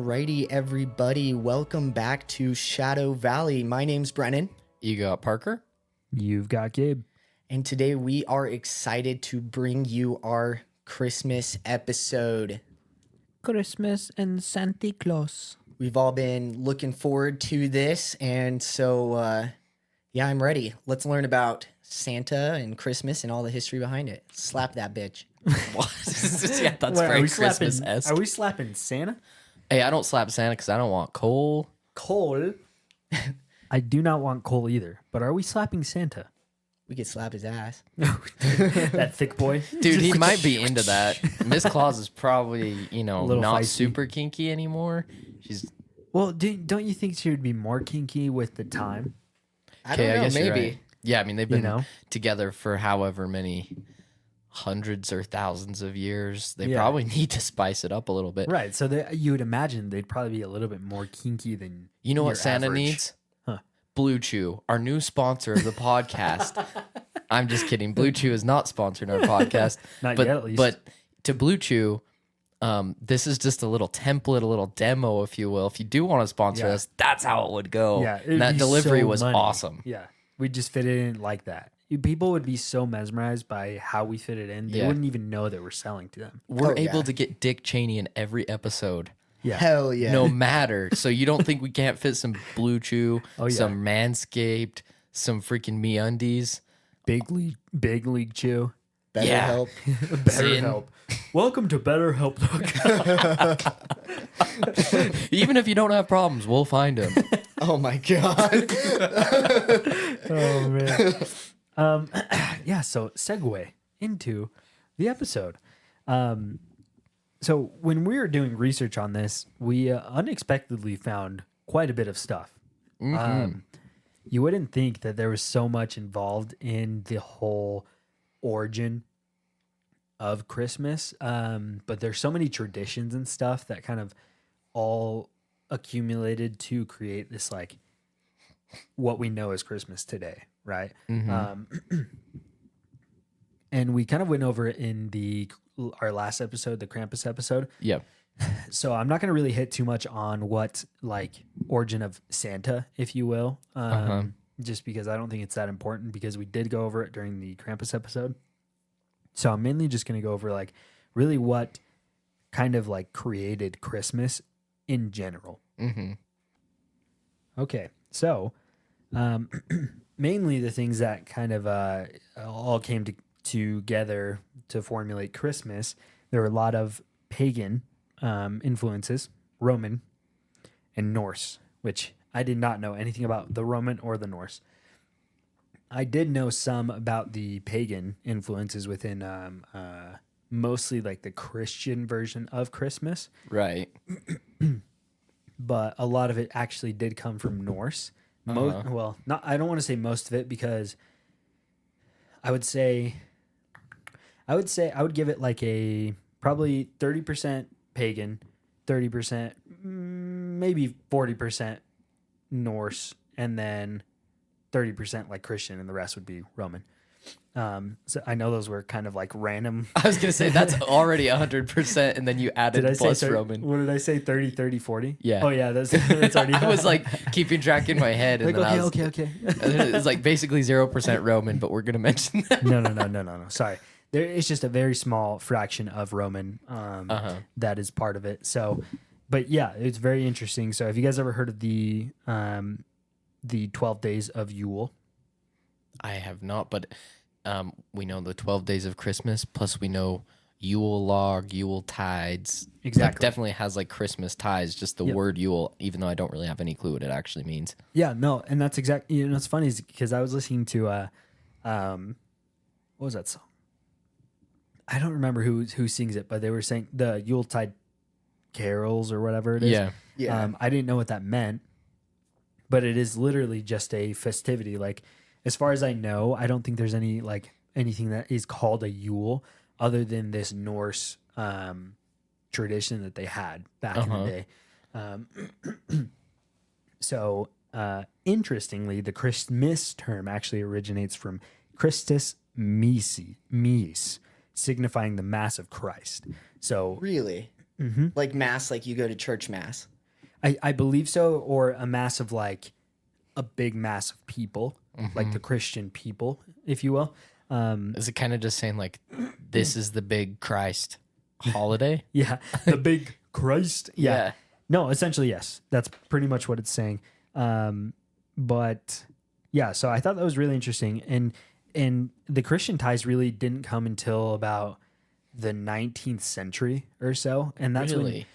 Alrighty, everybody. Welcome back to Shadow Valley. My name's Brennan. You got Parker. You've got Gabe. And today we are excited to bring you our Christmas episode. Christmas and Santa Claus. We've all been looking forward to this. And so, yeah, I'm ready. Let's learn about Santa and Christmas and all the history behind it. Slap that bitch. What? Yeah, that's very Christmas-esque. Are we slapping Santa? Hey, I don't slap Santa because I don't want coal. Coal? I do not want coal either. But are we slapping Santa? We could slap his ass. That thick boy? Dude, he might be into that. Miss Claus is probably, not feisty. super kinky anymore. She's Well, don't you think she would be more kinky with the time? I don't know, guess you're maybe. right. Yeah, I mean, they've been together for however many hundreds or thousands of years. They probably need to spice it up a little bit. Right. So you would imagine they'd probably be a little bit more kinky than You know your what Santa average. needs? Huh. Blue Chew, our new sponsor of the podcast. I'm just kidding. Blue Chew is not sponsoring our podcast. Not yet, at least. But to Blue Chew, this is just a little template, a little demo, if you will. If you do want to sponsor us, that's how it would go. Yeah, and that delivery was money. awesome. Yeah, we just fit it in like that. People would be so mesmerized by how we fit it in. They wouldn't even know that we're selling to them. We're Oh, able yeah. to get Dick Cheney in every episode. Yeah. Hell yeah. No matter. So you don't think we can't fit some Blue Chew, some Manscaped, some freaking MeUndies? Big league chew. Better Yeah. help. BetterHelp. Welcome to BetterHelp. Even if you don't have problems, we'll find them. Oh my God. Oh man. Yeah. So segue into the episode. So when we were doing research on this, we unexpectedly found quite a bit of stuff. You wouldn't think that there was so much involved in the whole origin of Christmas, but there's so many traditions and stuff that kind of all accumulated to create this, like, what we know as Christmas today, right? And we kind of went over it in our last episode, the Krampus episode. Yeah. So I'm not going to really hit too much on what, like, origin of Santa, if you will, just because I don't think it's that important, because we did go over it during the Krampus episode. So I'm mainly just going to go over, like, really what kind of, like, created Christmas in general. Okay, so mainly the things that kind of all came together to formulate Christmas, there were a lot of pagan influences, Roman and Norse, which I did not know anything about the Roman or the Norse. I did know some about the pagan influences within mostly like the Christian version of Christmas, Right. but a lot of it actually did come from Norse. Well, not. I don't want to say most of it, because I would give it like a probably 30% pagan, 30%, maybe 40% Norse, and then 30% like Christian, and the rest would be Roman. So I know those were kind of like random. I was going to say, that's already 100%, and then you added plus Roman. What did I say? 30, 30, 40? Yeah. Oh, yeah. That's already. I was like keeping track in my head. And like, then okay. It's like basically 0% Roman, but we're going to mention that. No. Sorry. It's just a very small fraction of Roman that is part of it. So, but yeah, it's very interesting. So have you guys ever heard of the 12 days of Yule? I have not, but we know the 12 days of Christmas, plus we know Yule log, Yule tides. Exactly. That definitely has like Christmas ties, just the word Yule, even though I don't really have any clue what it actually means. Yeah, no, and that's exactly, what's funny is because I was listening to, what was that song? I don't remember who sings it, but they were saying the Yuletide carols or whatever it is. Yeah. I didn't know what that meant, but it is literally just a festivity. Like, as far as I know, I don't think there's anything that is called a Yule other than this Norse tradition that they had back in the day. So, interestingly, the Christmas term actually originates from Christus Mies, signifying the Mass of Christ. So Really? Like mass, like you go to church mass. I believe so, or a mass of like a big mass of people, like the Christian people, if you will. Is it kind of just saying like, this is the big Christ holiday? Yeah, the big Christ. Yeah. Yeah. No, essentially, yes. That's pretty much what it's saying. But yeah, so I thought that was really interesting. And the Christian ties really didn't come until about the 19th century or so. And that's Really?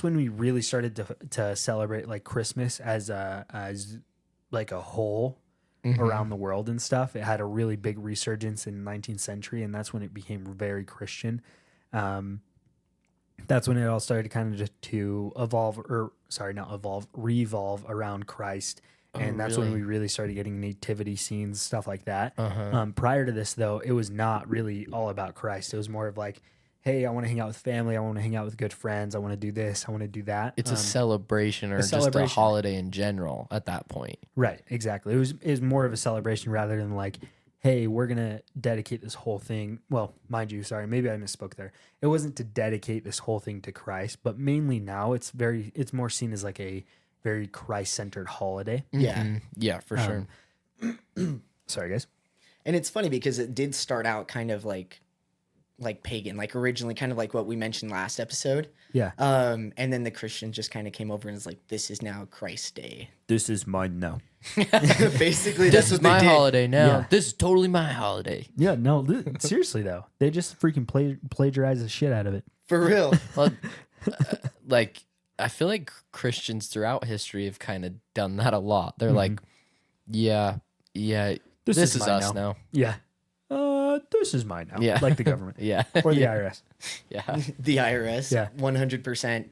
when we really started to celebrate like Christmas as like a whole around the world and stuff. It had a really big resurgence in the 19th century, and that's when it became very Christian. That's when it all started kind of just to revolve around Christ. And that's when we really started getting nativity scenes, stuff like that. Prior to this, though, it was not really all about Christ. It was more of like, hey, I want to hang out with family. I want to hang out with good friends. I want to do this. I want to do that. It's a celebration or just a holiday in general at that point. Right, exactly. It was more of a celebration rather than like, hey, we're going to dedicate this whole thing. Well, mind you, sorry, maybe I misspoke there. It wasn't to dedicate this whole thing to Christ, but mainly now it's more seen as like a very Christ-centered holiday. Yeah. Yeah, for sure. Sorry, guys. And it's funny because it did start out kind of like pagan, like originally kind of like what we mentioned last episode. Yeah. And then the Christians just kind of came over and was like, this is now Christ's day. This is mine now. Basically, This that's is what they my did. holiday now. Yeah. This is totally my holiday. Yeah, no, seriously though. They just freaking plagiarize the shit out of it. For real. Well, like, I feel like Christians throughout history have kind of done that a lot. They're like, yeah, this is mine us now. Yeah. This is mine now. Yeah. Like the government. Yeah. Or the IRS. Yeah. The IRS. Yeah. 100%.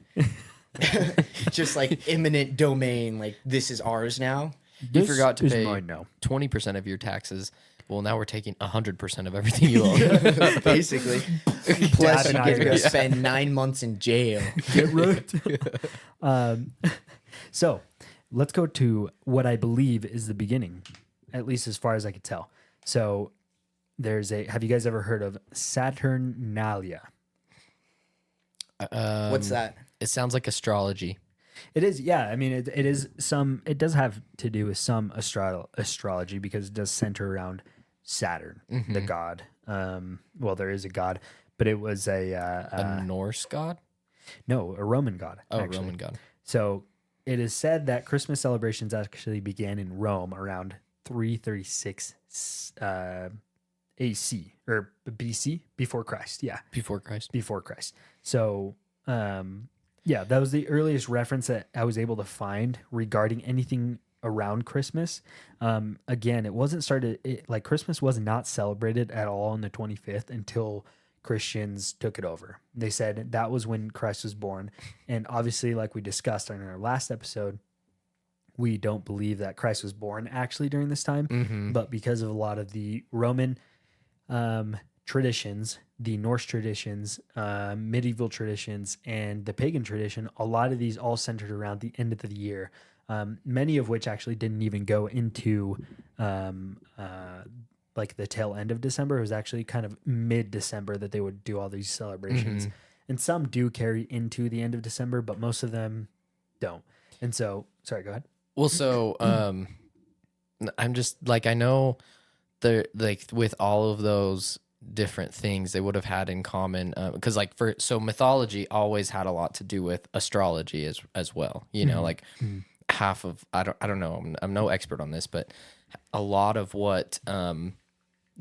Just like imminent domain. Like, this is ours now. You forgot to is pay mine now. 20% of your taxes. Well, now we're taking 100% of everything you own. Basically. Plus, you and get to go IRS. spend 9 months in jail. Get right. So let's go to what I believe is the beginning, at least as far as I could tell. So have you guys ever heard of Saturnalia? What's that? It sounds like astrology. It is, yeah. I mean, it does have to do with some astrology because it does center around Saturn, the god. Well, there is a god, but it was A Norse god? no, a Roman god. Oh, actually. Roman god. So it is said that Christmas celebrations actually began in Rome around 336 AC or BC, before Christ. Yeah, Before Christ. before Christ. So, yeah, that was the earliest reference that I was able to find regarding anything around Christmas. Again, it wasn't like Christmas was not celebrated at all on the 25th until Christians took it over. They said that was when Christ was born. And obviously, like we discussed in our last episode, we don't believe that Christ was born actually during this time, but because of a lot of the Roman traditions, the Norse traditions, medieval traditions, and the pagan tradition, a lot of these all centered around the end of the year, many of which actually didn't even go into like the tail end of December. It was actually kind of mid-December that they would do all these celebrations. And some do carry into the end of December, but most of them don't. And so, sorry, go ahead. Well, so I'm just like, I know like with all of those different things they would have had in common, because like so mythology always had a lot to do with astrology as well. You know, like half of I don't know. I'm no expert on this, but a lot of what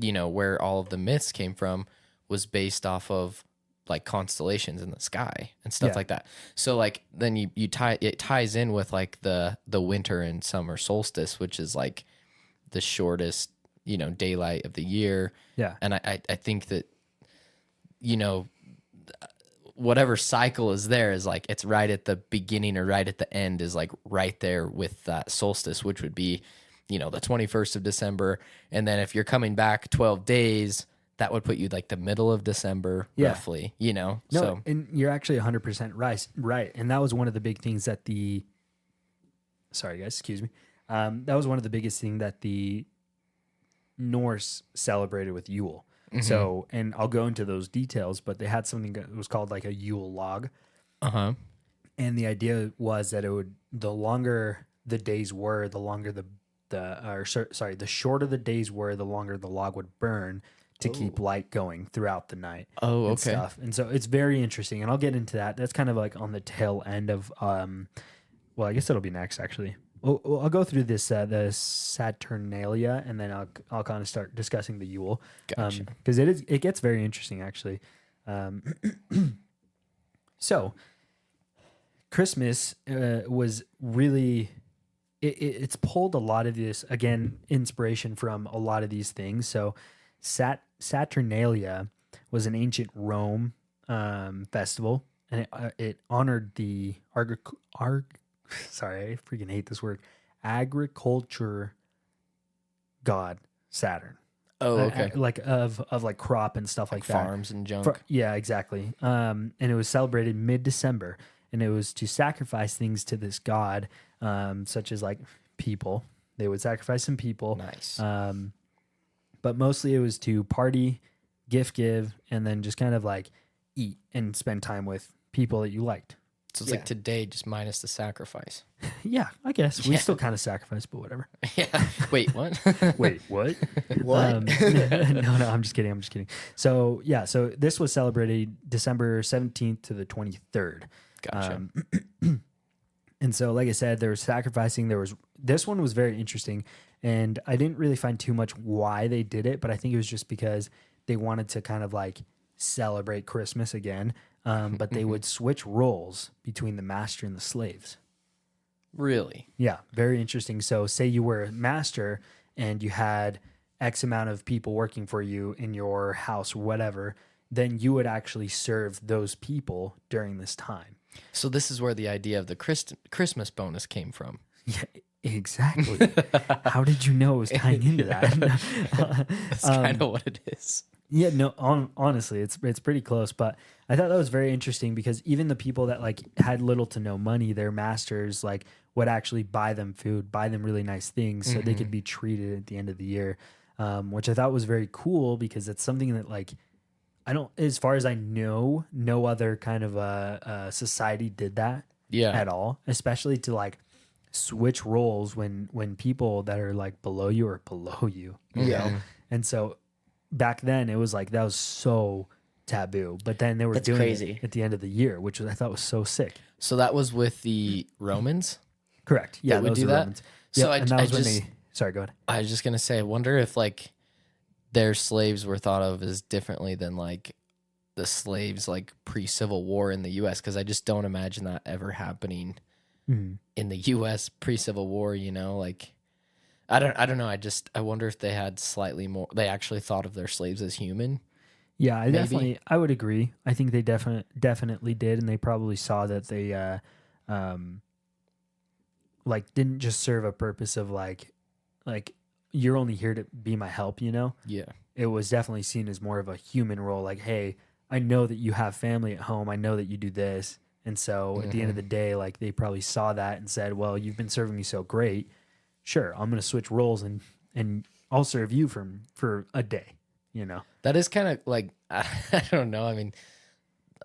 you know, where all of the myths came from was based off of like constellations in the sky and stuff like that. So like then you tie it ties in with like the winter and summer solstice, which is like the shortest, you know, daylight of the year. Yeah. And I think that, you know, whatever cycle is there is like it's right at the beginning or right at the end is like right there with that solstice, which would be, you know, the 21st of December. And then if you're coming back 12 days, that would put you like the middle of December, roughly, you know? No, So and you're actually 100% right. And that was one of the big things that sorry guys, excuse me. That was one of the biggest thing that the Norse celebrated with Yule. So, and I'll go into those details, but they had something that was called like a Yule log. And the idea was that the longer the days were, the longer the shorter the days were, the longer the log would burn to keep light going throughout the night. Oh, and okay. stuff. And so it's very interesting, and I'll get into that. That's kind of like on the tail end of well, I guess it'll be next actually. I'll go through this the Saturnalia, and then I'll kind of start discussing the Yule, Gotcha. because it gets very interesting actually. So Christmas was really it's pulled a lot of this, again, inspiration from a lot of these things. So Saturnalia was an ancient Rome festival, and it honored the sorry, I freaking hate this word, agriculture god Saturn. Oh, okay. Like of like crop and stuff like that. Farms and junk. Yeah, exactly. And it was celebrated mid-December, and it was to sacrifice things to this god, such as like people. They would sacrifice some people. Nice. But mostly it was to party, gift give, and then just kind of like eat and spend time with people that you liked. So it's like today, just minus the sacrifice. Yeah, I guess. We Yeah. still kind of sacrifice, but whatever. Yeah. Wait, what? Wait, what? What? No, I'm just kidding. So, yeah, so this was celebrated December 17th to the 23rd. Gotcha. And so, like I said, there was sacrificing. This one was very interesting, and I didn't really find too much why they did it, but I think it was just because they wanted to kind of like celebrate Christmas again. But they would switch roles between the master and the slaves. Really? Yeah, very interesting. So, say you were a master and you had X amount of people working for you in your house or whatever, then you would actually serve those people during this time. So this is where the idea of the Christmas bonus came from. Yeah, exactly. How did you know it was tying into that? That's kind of what it is. Yeah, no, honestly, it's pretty close. But I thought that was very interesting because even the people that like had little to no money, their masters like would actually buy them food, buy them really nice things so they could be treated at the end of the year, which I thought was very cool because it's something that like as far as I know, no other kind of society did that at all, especially to like switch roles when people that are like below you are below you, you know? And so back then it was like that was so taboo, but then they were That's doing crazy. it at the end of the year, which I thought was so sick. So that was with the Romans? Correct. Yeah, They would those do are the that? Romans. So Yeah, and that I was when just- they. Sorry, go ahead. I was just going to say, I wonder if like their slaves were thought of as differently than like the slaves like pre-Civil War in the U.S. because I just don't imagine that ever happening in the U.S. pre-Civil War, you know, like I don't know. I wonder if they had slightly more, they actually thought of their slaves as human. Yeah, Maybe. I would agree. I think they definitely did, and they probably saw that they like didn't just serve a purpose of like you're only here to be my help, you know? Yeah. It was definitely seen as more of a human role, like, hey, I know that you have family at home, I know that you do this. And so at the end of the day, like they probably saw that and said, well, you've been serving me so great. Sure, I'm gonna switch roles and I'll serve you for a day, you know. That is kind of like, I don't know. I mean,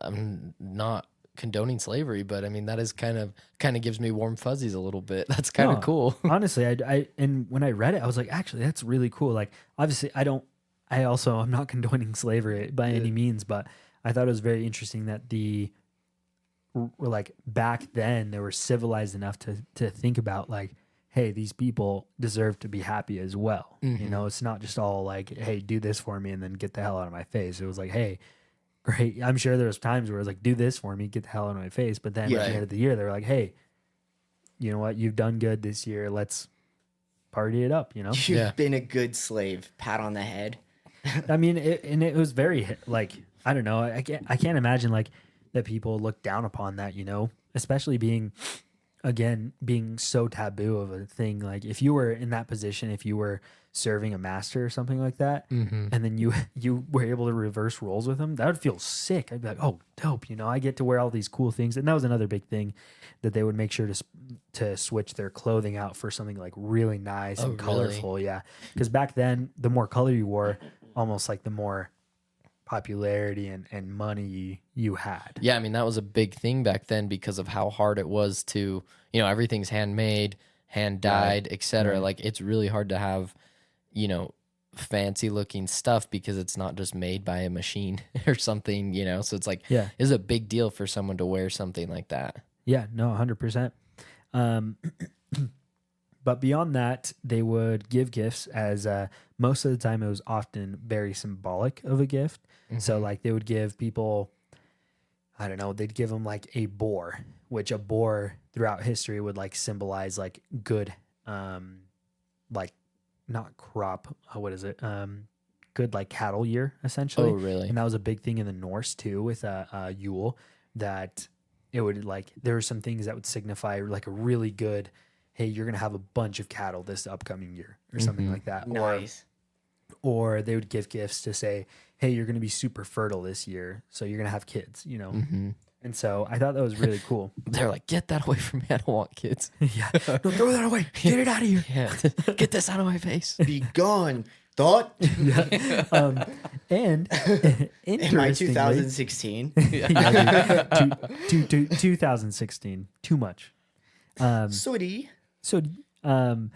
I'm not condoning slavery, but I mean, that is kind of gives me warm fuzzies a little bit. That's kind of No, cool. Honestly, I and when I read it, I was like, actually, that's really cool. Like, obviously, I'm not condoning slavery by any means, but I thought it was very interesting that were like back then they were civilized enough to think about like, hey, these people deserve to be happy as well. You know, it's not just all like, hey, do this for me and then get the hell out of my face. It was like, hey, great. I'm sure there was times where it was like, do this for me, get the hell out of my face. But then at the end of the year, they were like, hey, you know what? You've done good this year. Let's party it up, you know? You've been a good slave. Pat on the head. I mean, it was very like, I don't know. I can't imagine like that people look down upon that, you know, especially being so taboo of a thing. Like if you were in that position, if you were serving a master or something like that, and then you were able to reverse roles with them, that would feel sick. I'd be like, oh, dope. You know, I get to wear all these cool things. And that was another big thing that they would make sure to switch their clothing out for something like really nice and really? colorful. Yeah. Because back then, the more color you wore, almost like the more popularity and money you had. Yeah, I mean that was a big thing back then because of how hard it was to, everything's handmade, hand dyed, etc. right. Like it's really hard to have, fancy looking stuff because it's not just made by a machine or something, So it's like Yeah. it's a big deal for someone to wear something like that. Yeah, no, 100%. But beyond that, they would give gifts as most of the time it was often very symbolic of a gift. So like they would give people, I don't know, they'd give them like a boar, which a boar throughout history would like symbolize like good, like not crop, what is it? Good like cattle year essentially. Oh, really? And that was a big thing in the Norse too with Yule, that it would like, there were some things that would signify like a really good, hey, you're going to have a bunch of cattle this upcoming year or something like that. Nice. Or they would give gifts to say, hey, you're going to be super fertile this year, so you're going to have kids, And so I thought that was really cool. They're like, get that away from me. I don't want kids. Yeah. No, throw that away. Get it out of here. Yeah. Get this out of my face. Be gone, thought. And In my interestingly, 2016. yeah, dude, 2016, too much. Sorry. So, and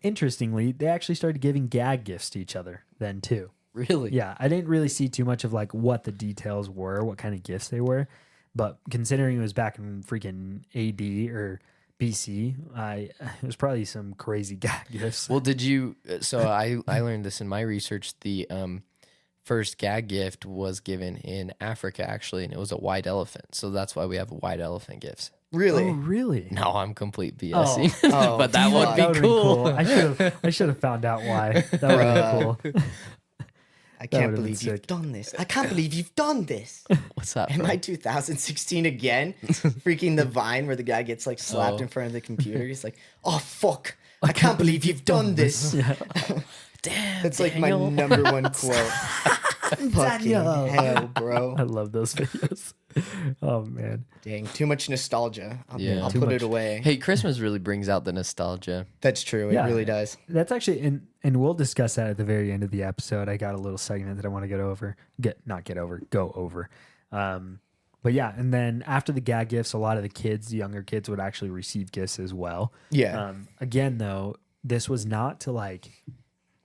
interestingly, they actually started giving gag gifts to each other then too. Really? Yeah, I didn't really see too much of like what the details were, what kind of gifts they were, but considering it was back in freaking AD or BC, it was probably some crazy gag gifts. Well, did you? So I learned this in my research. The first gag gift was given in Africa actually, and it was a white elephant. So that's why we have white elephant gifts. Really? Oh, really? No, I'm complete BSing, Oh, but that would That be would've been cool. I should have found out why. That would have been cool. I can't would've been believe you've sick. done this. I can't believe you've done this. What's that? Am bro? I 2016 again? Freaking the Vine where the guy gets like slapped in front of the computer. He's like, oh, fuck. I can't believe you've done this. Yeah. Damn, That's like Daniel. my number one quote. Fucking hell, bro. I love those videos. Oh man. Dang, too much nostalgia. Yeah. I'll Too put much. it away. Hey, Christmas really brings out the nostalgia. That's true. Yeah. It really does. That's actually and we'll discuss that at the very end of the episode. I got a little segment that I want to go over. But yeah, and then after the gag gifts, a lot of the younger kids would actually receive gifts as well. Yeah. Again though, this was not to like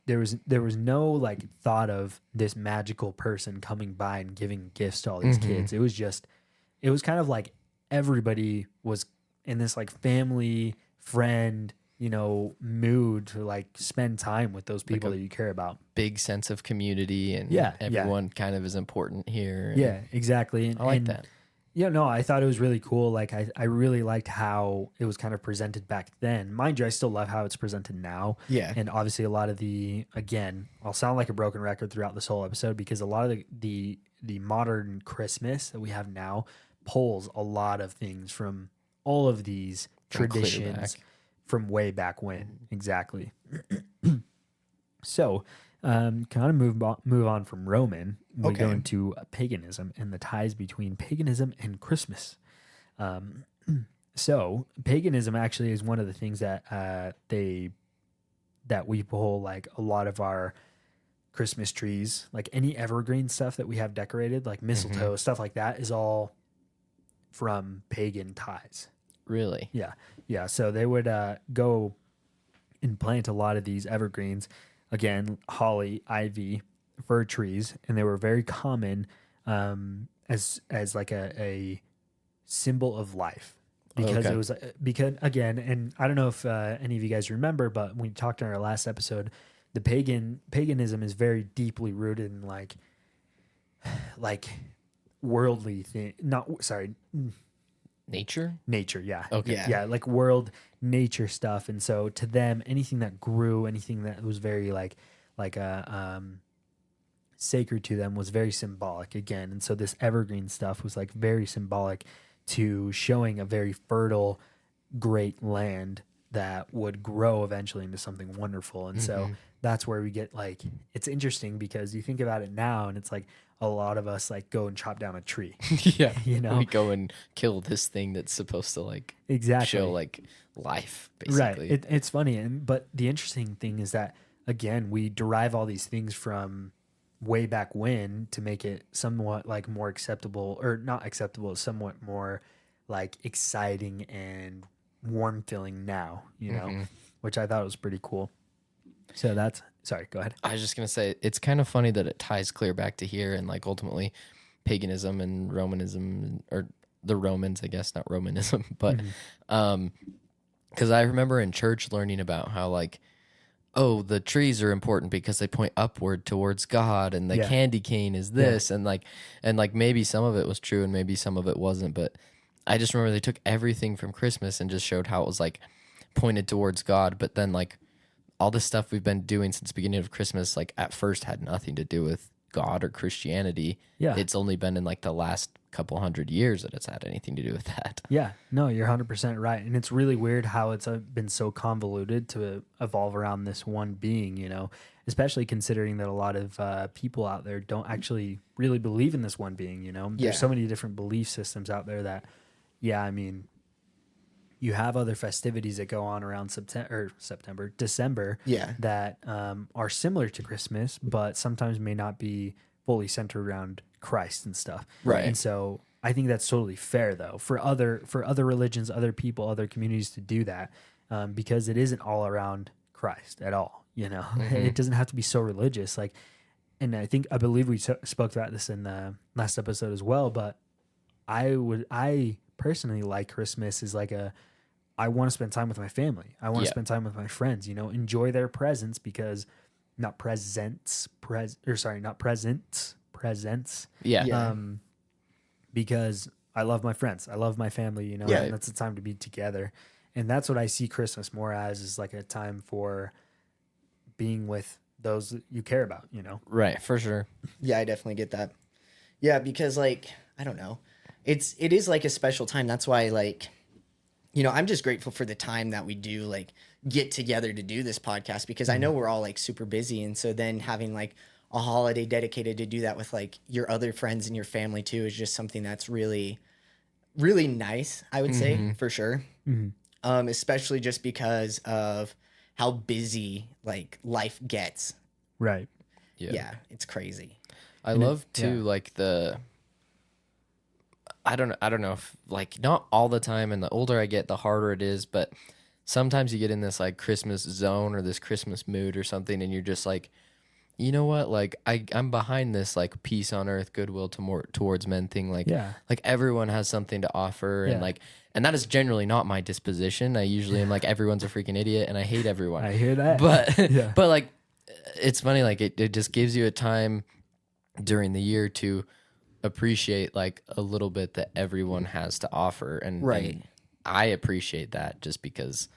there was no like thought of this magical person coming by and giving gifts to all these kids. It was kind of like everybody was in this like family friend, mood to like spend time with those people that you care about. Big sense of community and Yeah, everyone kind of is important here. Yeah, exactly. And, I like that. Yeah, no, I thought it was really cool. Like I really liked how it was kind of presented back then. Mind you, I still love how it's presented now. Yeah. And obviously a lot of again, I'll sound like a broken record throughout this whole episode because a lot of the modern Christmas that we have now pulls a lot of things from all of these From clear traditions back. from way back when. Exactly. So, kind of move on from Roman. We go Okay. into paganism and the ties between paganism and Christmas. So, paganism actually is one of the things that we pull like a lot of our Christmas trees, like any evergreen stuff that we have decorated, like mistletoe, stuff like that, is all from pagan ties. Really? Yeah. Yeah. So they would go and plant a lot of these evergreens. Again, holly, ivy, fir trees, and they were very common as like a symbol of life. Because Okay. it was because again, and I don't know if any of you guys remember, but when we talked in our last episode, the paganism is very deeply rooted in like worldly thing. Nature? Nature, yeah. Okay. Yeah. Yeah, like world nature stuff. And so to them, anything that grew, anything that was very sacred to them was very symbolic again. And so this evergreen stuff was like very symbolic to showing a very fertile, great land that would grow eventually into something wonderful. And so that's where we get like, it's interesting because you think about it now and it's like a lot of us like go and chop down a tree. Yeah. You know? We go and kill this thing that's supposed to like Exactly. show like life, basically. Right. It's funny. But the interesting thing is that, again, we derive all these things from way back when to make it somewhat like more acceptable, or not acceptable, somewhat more like exciting and warm feeling now, you know, which I thought was pretty cool. So that's, sorry, go ahead. I was just gonna say it's kind of funny that it ties clear back to here and like ultimately paganism and Romanism, or the Romans, I guess, not Romanism, but because I remember in church learning about how like, oh, the trees are important because they point upward towards God, and the candy cane is this, and like maybe some of it was true and maybe some of it wasn't, but I just remember they took everything from Christmas and just showed how it was like pointed towards God, but then like all the stuff we've been doing since the beginning of Christmas, like at first had nothing to do with God or Christianity. Yeah. It's only been in like the last couple 100 years that it's had anything to do with that. Yeah, no, you're 100% right. And it's really weird how it's been so convoluted to evolve around this one being, you know, especially considering that a lot of people out there don't actually really believe in this one being, you know. There's so many different belief systems out there that, yeah, I mean, you have other festivities that go on around December, that are similar to Christmas, but sometimes may not be fully centered around Christ and stuff. Right. And so I think that's totally fair, though, for other religions, other people, other communities to do that, because it isn't all around Christ at all. You know, it doesn't have to be so religious. Like, and I believe we spoke about this in the last episode as well. But I personally like Christmas is like I want to spend time with my family. I want to spend time with my friends, you know, enjoy their presence, because not presents. Yeah. Because I love my friends. I love my family, you know, and that's a time to be together. And that's what I see Christmas more as, is like a time for being with those that you care about, you know? Right. For sure. Yeah, I definitely get that. Yeah, because like, I don't know. It is like a special time. That's why, like, you know, I'm just grateful for the time that we do like get together to do this podcast, because I know we're all like super busy. And so then having like a holiday dedicated to do that with like your other friends and your family too is just something that's really, really nice, I would say, for sure. Especially just because of how busy like life gets. Right. Yeah, it's crazy. I love too, like I don't know if like not all the time, and the older I get, the harder it is, but sometimes you get in this like Christmas zone or this Christmas mood or something, and you're just like, you know what, like I'm behind this like peace on earth, goodwill towards men thing. Like, like everyone has something to offer, and like, and that is generally not my disposition. I usually am like, everyone's a freaking idiot and I hate everyone. I hear that. But but like, it's funny, like it just gives you a time during the year to appreciate like a little bit that everyone has to offer, and I appreciate that, just because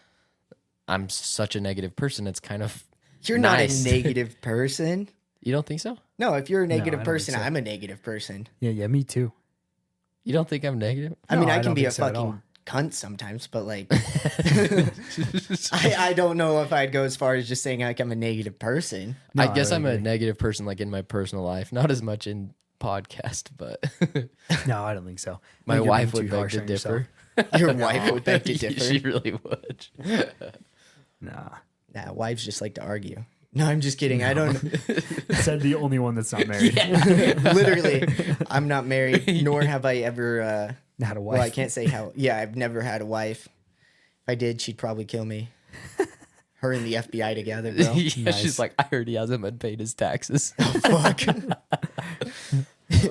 I'm such a negative person. It's kind of You're nice. not a negative person. You don't think so? No, if you're a negative I don't person, think so. I'm a negative person. Yeah, me too. You don't think I'm negative? I mean, No, I I can don't be a think so at all. fucking cunt sometimes, but like, I don't know if I'd go as far as just saying like I'm a negative person. No, I guess I I'm a agree. negative person like in my personal life, not as much in podcast, but No, I don't think so. my I think you're wife being would too beg harsh to on yourself. differ. Your wife would beg to differ. She really would. Nah. Nah, wives just like to argue. No, I'm just kidding. I don't. Said the only one that's not married. Literally, I'm not married, nor have I ever. Had a wife. Well, I can't say how. Yeah, I've never had a wife. If I did, she'd probably kill me. Her and the FBI together, bro. Yeah, Nice. she's like, I heard he hasn't been paid his taxes. Fuck.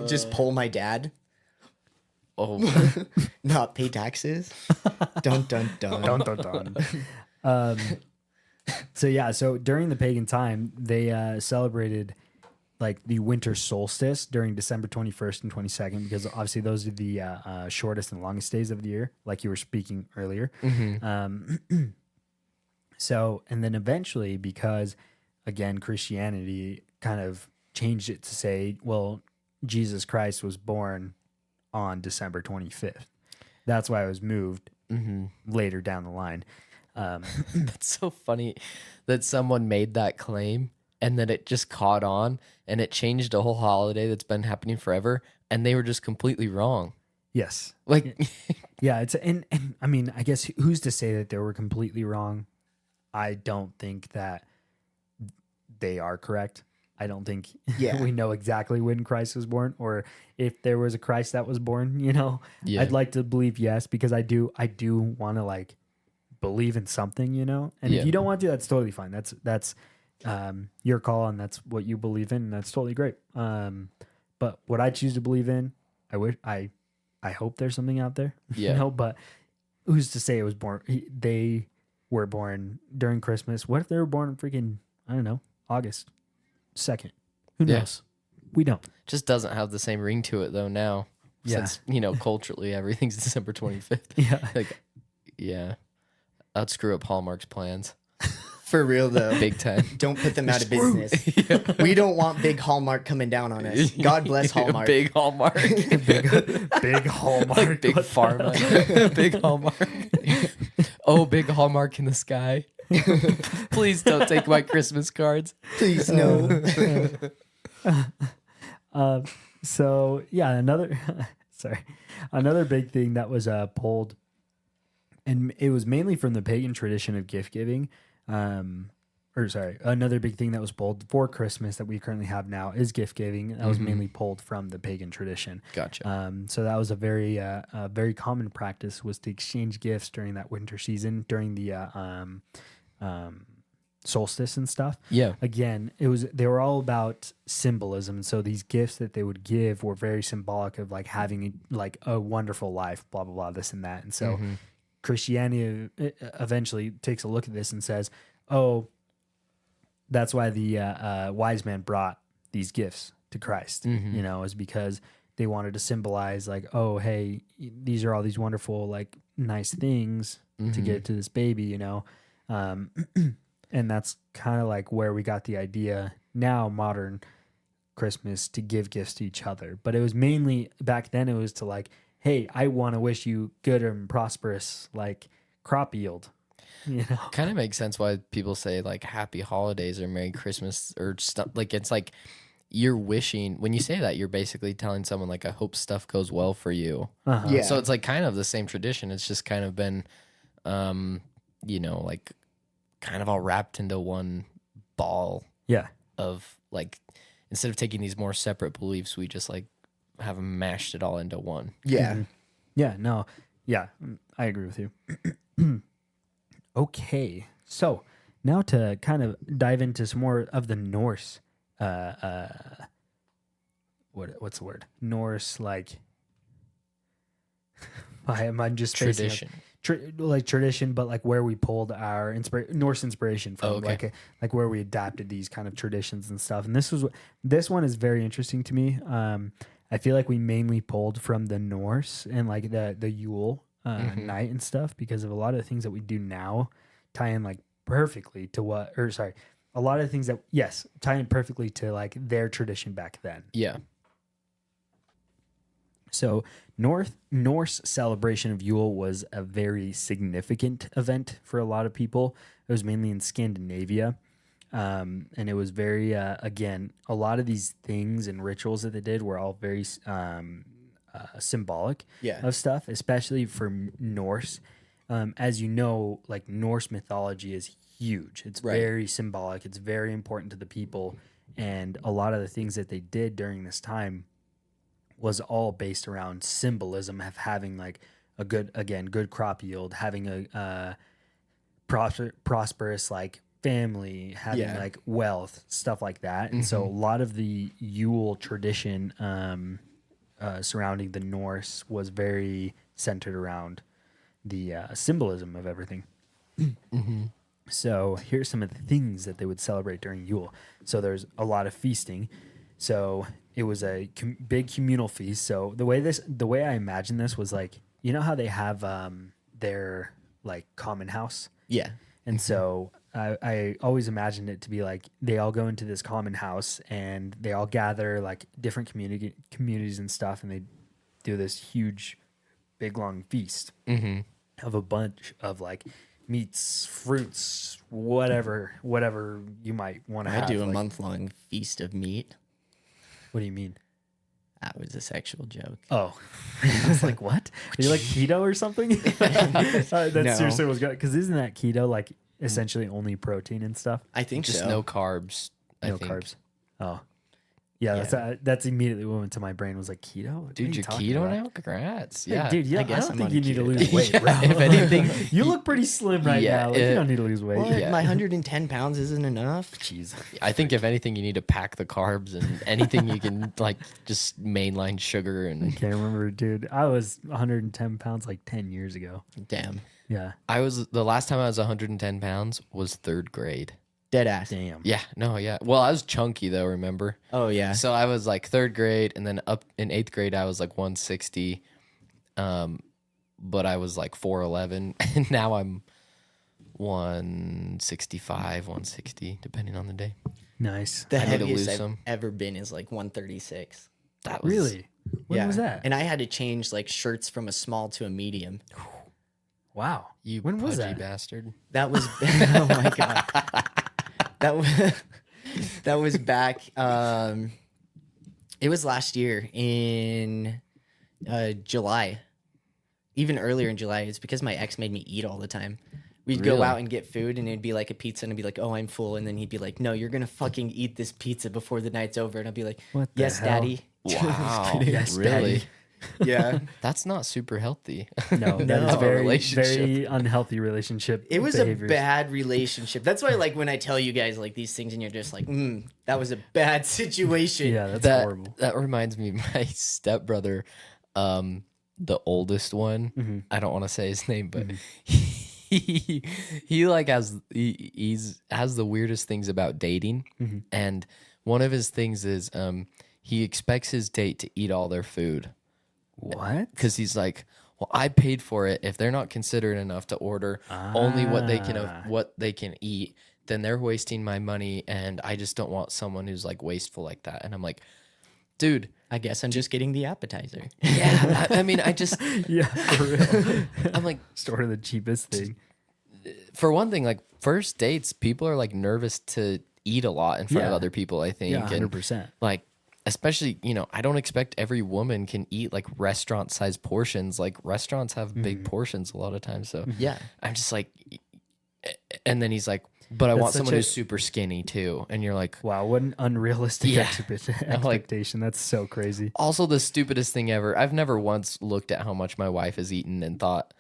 Just pull my dad. Oh, Not pay taxes. Dun dun dun. Dun, dun, dun. So yeah, so during the pagan time, they celebrated like the winter solstice during December 21st and 22nd, because obviously those are the shortest and longest days of the year, like you were speaking earlier. So, and then eventually, because again, Christianity kind of changed it to say, well, Jesus Christ was born on December 25th. That's why it was moved later down the line. that's so funny that someone made that claim and then it just caught on and it changed a whole holiday that's been happening forever, and they were just completely wrong. Yes. Like, Yeah, it's and I mean, I guess who's to say that they were completely wrong? I don't think that they are correct. I don't think Yeah. we know exactly when Christ was born, or if there was a Christ that was born. Yeah. I'd like to believe yes, because I do want to like believe in something, And if Yeah. you don't want to, that's totally fine. That's your call, and that's what you believe in. And that's totally great. But what I choose to believe in, I hope there's something out there, Yeah. But who's to say it was born? They were born during Christmas. What if they were born in freaking, I don't know, August 2nd? Who Yeah. knows? We don't. Just doesn't have the same ring to it though now. Yeah. Since, culturally everything's December 25th. Yeah. Like, yeah. That'd screw up Hallmark's plans. For real though. Big time. Don't put them out of business. We don't want big Hallmark coming down on us. God bless Hallmark. Big Hallmark. Big Hallmark. Like big pharma. Big Hallmark. Oh, big Hallmark in the sky. Please don't take my Christmas cards. Please no. So yeah, another another big thing that was pulled, and it was mainly from the pagan tradition of gift giving. Another big thing that was pulled for Christmas that we currently have now is gift giving. That was mainly pulled from the pagan tradition. Gotcha. So that was a very common practice, was to exchange gifts during that winter season, during the solstice and stuff. Yeah. Again, they were all about symbolism. So these gifts that they would give were very symbolic of like having like a wonderful life, blah blah blah, this and that. And so Christianity eventually takes a look at this and says, "Oh, that's why the wise man brought these gifts to Christ. Is because they wanted to symbolize like, oh, hey, these are all these wonderful, like, nice things to give to this baby, and that's kind of like where we got the idea now, modern Christmas, to give gifts to each other. But it was mainly back then, it was to like, hey, I want to wish you good and prosperous, like, crop yield. Kind of makes sense why people say like happy holidays or Merry Christmas or stuff. Like, it's like you're wishing, when you say that, you're basically telling someone like, I hope stuff goes well for you. Yeah. So it's like kind of the same tradition. It's just kind of been, like kind of all wrapped into one ball. Yeah. Of like, instead of taking these more separate beliefs, we just like have mashed it all into one. Yeah. Yeah. No. Yeah. I agree with you. Okay. So now to kind of dive into some more of the Norse, what's the word? Norse, like, I'm just Tradition. like tradition, but like where we pulled our Norse inspiration from, like where we adapted these kind of traditions and stuff. And this one is very interesting to me. I feel like we mainly pulled from the Norse and like the Yule night and stuff, because of a lot of the things that we do now tie in like perfectly to a lot of the things that tie in perfectly to like their tradition back then. Yeah. So Norse celebration of Yule was a very significant event for a lot of people. It was mainly in Scandinavia. And it was very, again, a lot of these things and rituals that they did were all very symbolic of stuff, especially for Norse. As you know, like, Norse mythology is huge. It's very symbolic. It's very important to the people. And a lot of the things that they did during this time was all based around symbolism of having like a good crop yield, having a prosperous like family, having like wealth, stuff like that. And so a lot of the Yule tradition surrounding the Norse was very centered around the symbolism of everything. So here's some of the things that they would celebrate during Yule. So there's a lot of feasting. So it was a big communal feast. So the way I imagine this was like, you know how they have their like common house? Yeah. And so I always imagined it to be like they all go into this common house and they all gather like different communities and stuff, and they do this huge, big, long feast of a bunch of like meats, fruits, whatever you might want to have. I do a like, month-long feast of meat. What do you mean? That was a sexual joke. Oh, I was like, what? Are you like keto or something? That's No. seriously what's good. Because isn't that keto like essentially only protein and stuff? I think Just so. no carbs. No I think. carbs. Oh, yeah. That's immediately what went to my brain was like keto. What Dude, are you you're talking keto about? now? Congrats. Hey, Yeah. dude. Yeah, I guess don't I'm think on you a need to keto lose diet. weight, Yeah, bro. if anything, you look pretty slim right Yeah, now. Like, you don't need to lose weight. What? Yeah. My 110 pounds isn't enough? Jeez. I think if anything, you need to pack the carbs and anything you can, like, just mainline sugar I and. can't remember, dude. I was 110 pounds like 10 years ago. Damn. Yeah. The last time I was 110 pounds was 3rd grade. Dead ass. Damn. Yeah, no, yeah. Well, I was chunky though, remember? Oh, yeah. So I was like 3rd grade, and then up in 8th grade I was like 160, but I was like 4'11", and now I'm 165, 160, depending on the day. Nice. The I need to heaviest lose I've some. ever been is like 136. That was Really? When was that? And I had to change like shirts from a small to a medium. Wow. you When was pudgy that? bastard. That was oh my god. That was that was back. It was last year in July, even earlier in July. It's because my ex made me eat all the time. We'd go Really? out and get food, and it'd be like a pizza, and I'd be like, "Oh, I'm full," and then he'd be like, "No, you're gonna fucking eat this pizza before the night's over," and I'd be like, What the "Yes, hell? daddy." Wow, Yes, really? daddy. Yeah. That's not super healthy. No, No. that is Of a very, relationship. very unhealthy relationship. It was behaviors. a bad relationship. That's why, like, when I tell you guys like these things, and you're just like, "That was a bad situation." Yeah, that's that horrible. that reminds me, my stepbrother, the oldest one. I don't want to say his name, but he like has the weirdest things about dating, and one of his things is he expects his date to eat all their food What? because he's like, well, I paid for it. If they're not considerate enough to order only what they can eat, then they're wasting my money, and I just don't want someone who's like wasteful like that. And I'm like, dude, I guess I'm just getting the appetizer. yeah. I mean, I just, Yeah, for real. I'm like, Sort of the cheapest thing. for one thing, like first dates, people are like nervous to eat a lot in front of Yeah. other people, I think. Yeah, And 100%. like, especially, I don't expect every woman can eat like restaurant sized portions. Like restaurants have big portions a lot of times. So Yeah. I'm just like, and then he's like, but I That's want such someone a- who's super skinny too. And you're like, Wow, what an unrealistic Yeah. I'm like- expectation. That's so crazy. also the stupidest thing ever. I've never once looked at how much my wife has eaten and thought,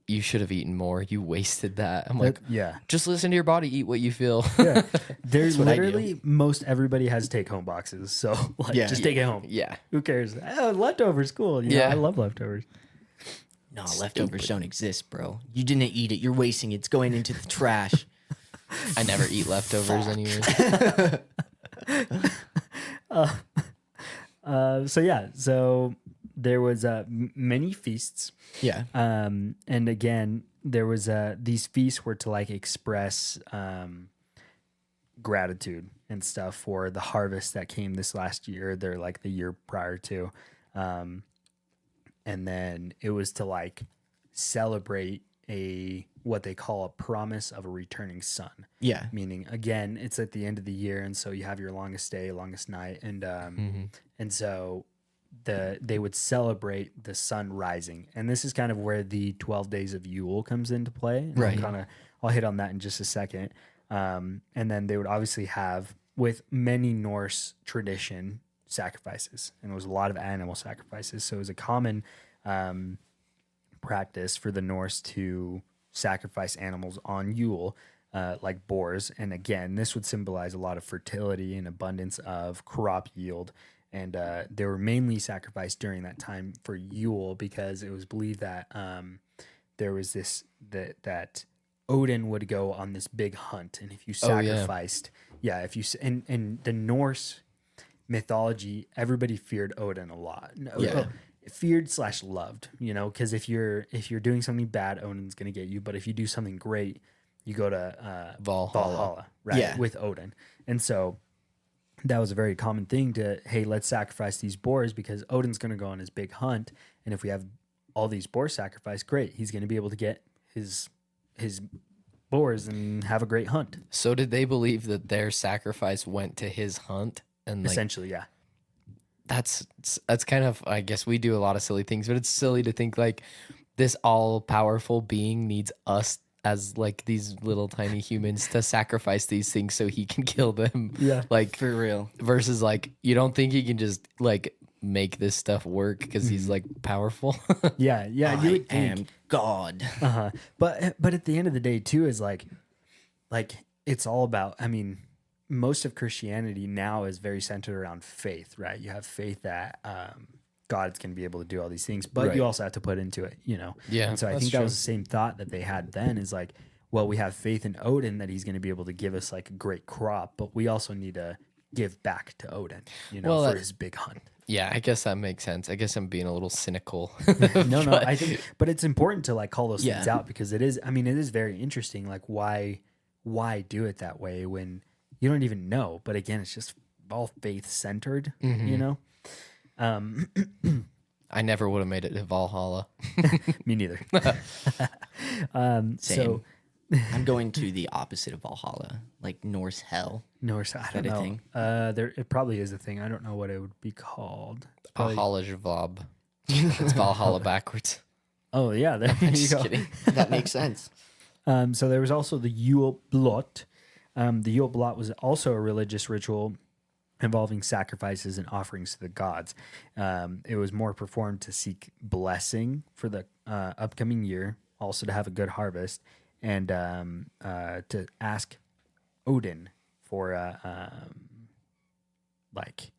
you should have eaten more. You wasted that. I'm like, Yeah. just listen to your body, eat what you feel. Yeah. There's what I do. literally most everybody has take home boxes. So like Yeah. just take it home. Yeah. Who cares? Oh, leftovers, cool. Yeah. I love leftovers. No, leftovers don't exist, bro. You didn't eat it. You're wasting it. It's going into the trash. I never eat leftovers anyway. So there was many feasts. Yeah. And again, there was these feasts were to like express gratitude and stuff for the harvest that came this last year. They're like the year prior to, and then it was to like celebrate what they call a promise of a returning son. Yeah. Meaning, again, it's at the end of the year, and so you have your longest day, longest night, and so they would celebrate the sun rising, and this is kind of where the 12 days of Yule comes into play. And Right. I'll hit on that in just a second. And then they would obviously have, with many Norse tradition, sacrifices, and it was a lot of animal sacrifices. So it was a common practice for the Norse to sacrifice animals on Yule, like boars. And again, this would symbolize a lot of fertility and abundance of crop yield. And they were mainly sacrificed during that time for Yule because it was believed that there was that Odin would go on this big hunt, and if you sacrificed, in the Norse mythology, everybody feared Odin a lot. Yeah. Feared / loved, because if you're doing something bad, Odin's gonna get you. But if you do something great, you go to Valhalla, right? Yeah. With Odin, and so that was a very common thing to, hey, let's sacrifice these boars because Odin's gonna go on his big hunt, and if we have all these boars sacrificed, great, he's gonna be able to get his boars and have a great hunt. So did they believe that their sacrifice went to his hunt? And like, Essentially, yeah. that's kind of, I guess we do a lot of silly things, but it's silly to think like this all powerful being needs us as like these little tiny humans to sacrifice these things so he can kill them. Yeah. Like For real. versus like you don't think he can just like make this stuff work because he's like powerful. Yeah, yeah. You I would think. am God. Uh-huh. But at the end of the day too is like it's all about, I mean, most of Christianity now is very centered around faith, right? You have faith that God's going to be able to do all these things, but Right. you also have to put into it, you know? Yeah, And so I that's think that true. was the same thought that they had then is like, well, we have faith in Odin that he's going to be able to give us like a great crop, but we also need to give back to Odin, you know, Well, for his big hunt. Yeah, I guess that makes sense. I guess I'm being a little cynical. No, I think, but it's important to like call those things Yeah. out because it is, I mean, it is very interesting. Like why do it that way when you don't even know? But again, it's just all faith centered, you know? I never would have made it to Valhalla. Me neither. Same. So I'm going to the opposite of Valhalla, like Norse hell. Norse, I don't that a know. thing? There, it probably is a thing. I don't know what it would be called. Probably- Valhalla Jvab. It's Valhalla backwards. Oh yeah, there you Just go. kidding. That makes sense. So there was also the Yule blot. The Yule blot was also a religious ritual involving sacrifices and offerings to the gods. It was more performed to seek blessing for the upcoming year, also to have a good harvest, and to ask Odin for like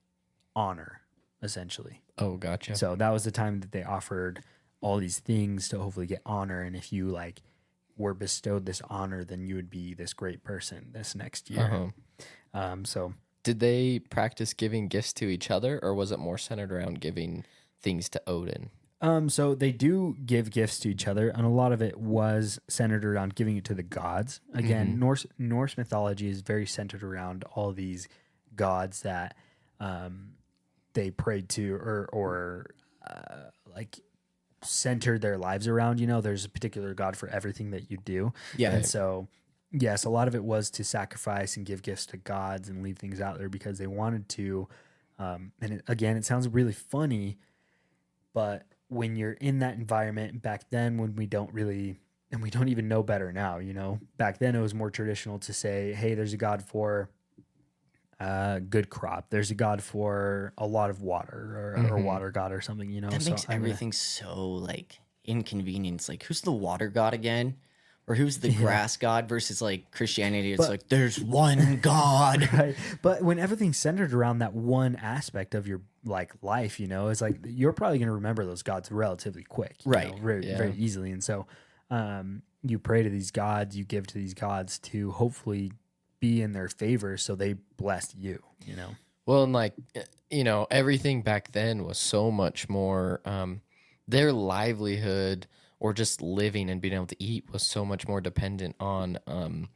honor, essentially. Oh, gotcha. So that was the time that they offered all these things to hopefully get honor, and if you like were bestowed this honor, then you would be this great person this next year. So Did they practice giving gifts to each other, or was it more centered around giving things to Odin? So they do give gifts to each other, and a lot of it was centered around giving it to the gods. Again, Norse mythology is very centered around all these gods that they prayed to or like centered their lives around. You know, there's a particular god for everything that you do. Yeah. And so, yes, a lot of it was to sacrifice and give gifts to gods and leave things out there because they wanted to. Again, it sounds really funny, but when you're in that environment back then, when we don't really, and we don't even know better now, you know, back then it was more traditional to say, hey, there's a god for good crop. There's a god for a lot of water or water god or something, you know. That So makes I'm gonna- everything so like inconvenience. Like, who's the water god again? Or who's the grass god versus like Christianity? It's But- like there's one God. Right. But when everything's centered around that one aspect of your like life, you know, it's like you're probably going to remember those gods relatively quick, you Right. know, very, Yeah. very easily. And so you pray to these gods, you give to these gods to hopefully be in their favor so they bless you, you know. Well, and like, you know, everything back then was so much more, their livelihood or just living and being able to eat was so much more dependent on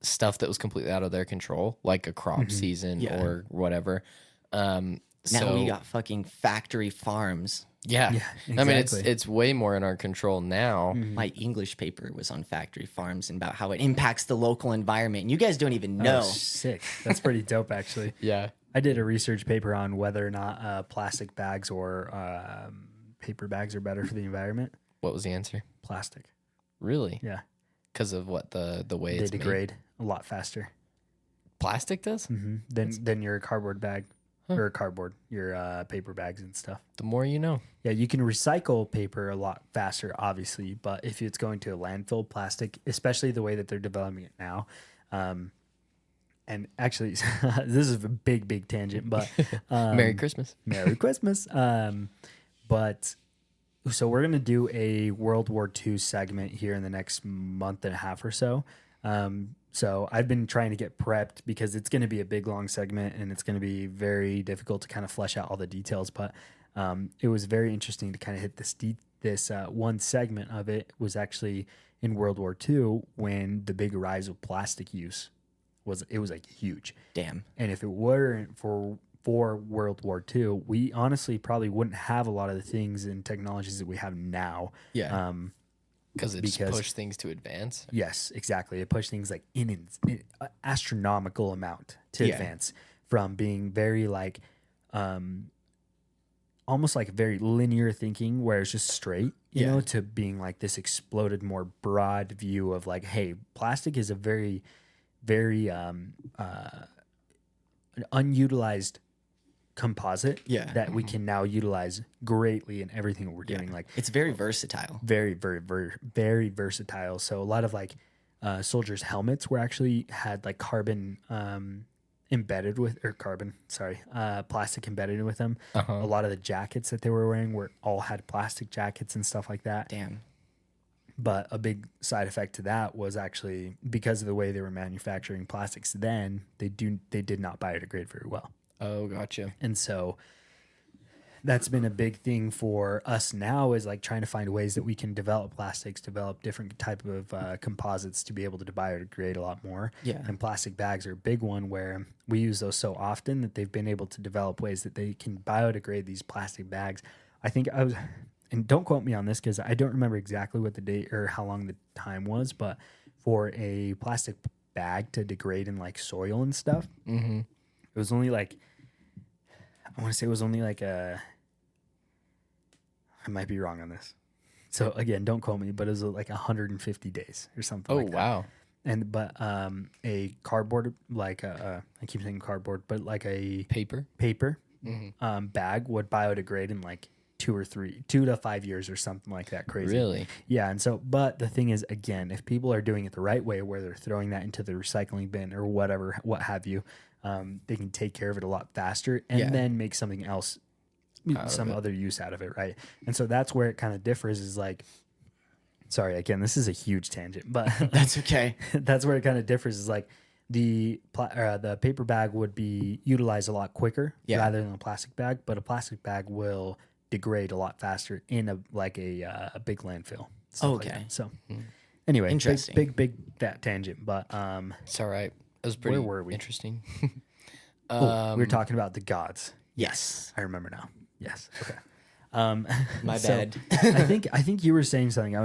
stuff that was completely out of their control, like a crop season Yeah. or whatever. Now So we got fucking factory farms. yeah. Yeah, I mean, exactly. it's way more in our control now. My English paper was on factory farms and about how it impacts the local environment. And you guys don't even know. Oh, sick. That's pretty dope, actually. Yeah. I did a research paper on whether or not plastic bags or paper bags are better for the environment. What was the answer? Plastic. Really? Yeah. Because of what the way They it's made? degrade a lot faster Plastic does? than your cardboard bag or cardboard, your paper bags and stuff. The more you know. Yeah, you can recycle paper a lot faster, obviously, but if it's going to a landfill, plastic, especially the way that they're developing it now, and actually, this is a big tangent, but Merry Christmas. Merry Christmas. But so we're gonna do a World War II segment here in the next month and a half or so. So I've been trying to get prepped because it's going to be a big, long segment and it's going to be very difficult to kind of flesh out all the details. But it was very interesting to kind of hit this one segment of it was actually in World War II when the big rise of plastic use was like huge. Damn. And if it weren't for World War II, we honestly probably wouldn't have a lot of the things and technologies that we have now. Yeah. Because it just pushed things to advance. Yes, exactly. It pushed things like in an astronomical amount to Yeah. advance from being very like almost like very linear thinking where it's just straight, you Yeah. know, to being like this exploded, more broad view of like, hey, plastic is a very, very unutilized composite Yeah. that we can now utilize greatly in everything we're doing. Like It's very versatile. very, very, very, very versatile. So a lot of like soldiers' helmets were actually had like carbon embedded with, or carbon, sorry, plastic embedded with them. Uh-huh. A lot of the jackets that they were wearing were all had plastic jackets and stuff like that. Damn. But a big side effect to that was actually because of the way they were manufacturing plastics then, they did not biodegrade very well. Oh, gotcha. And so that's been a big thing for us now, is like trying to find ways that we can develop plastics, develop different type of composites to be able to biodegrade a lot more. Yeah. And plastic bags are a big one where we use those so often that they've been able to develop ways that they can biodegrade these plastic bags. I think I was, and don't quote me on this because I don't remember exactly what the date or how long the time was, but for a plastic bag to degrade in like soil and stuff, Mm-hmm. it was only like, I want to say it was only like I might be wrong on this. So again, don't quote me, but it was like 150 days or something Oh, like that. wow. And but a cardboard, like I keep saying cardboard, but like a Paper? paper Mm-hmm. bag would biodegrade in like 2 to 5 years or something like that. Crazy. Really? Yeah. And so, but the thing is, again, if people are doing it the right way, where they're throwing that into the recycling bin or whatever, what have you, they can take care of it a lot faster and Yeah. then make something else, some other use out of it. Right. And so that's where it kind of differs, is like, sorry, again, this is a huge tangent, but That's okay. that's where it kind of differs, is like the paper bag would be utilized a lot quicker rather than a plastic bag, but a plastic bag will degrade a lot faster in a big landfill. stuff like Okay. that. So anyway, Interesting. big fat tangent, but It's all right. It was pretty were we? interesting. we were talking about the gods. Yes. I remember now. Yes. Okay. My so bad. I think you were saying something,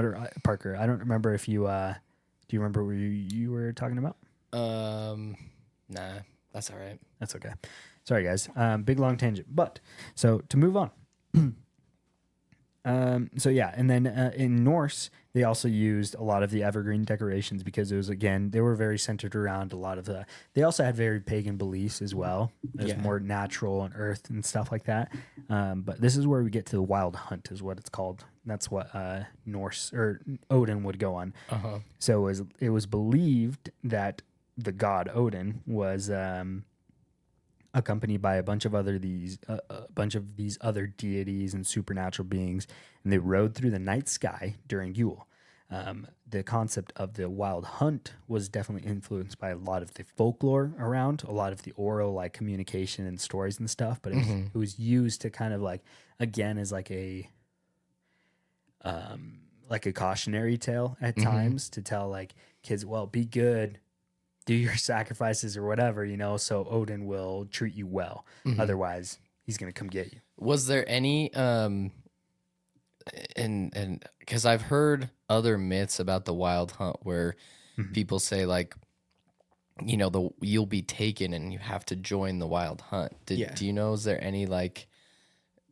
Parker. I don't remember if you do you remember what you were talking about? Nah, that's all right. That's okay. Sorry, guys. Big long tangent. But so to move on. So yeah, and then in Norse, they also used a lot of the evergreen decorations because it was, again, they were very centered around a lot of the. They also had very pagan beliefs as well. It was Yeah. more natural and earth and stuff like that. But this is where we get to the wild hunt, is what it's called. That's what Norse or Odin would go on. Uh-huh. So it was believed that the god Odin was accompanied by a bunch of these other deities and supernatural beings, and they rode through the night sky during Yule. The concept of the wild hunt was definitely influenced by a lot of the folklore around, a lot of the oral like communication and stories and stuff, but it was used to kind of like, again, as like a cautionary tale at times, to tell like kids, well, be good, do your sacrifices or whatever, so Odin will treat you well. Otherwise, he's going to come get you. Was there any and because I've heard other myths about the wild hunt where people say like, you'll be taken and you have to join the wild hunt. Do you know, is there any like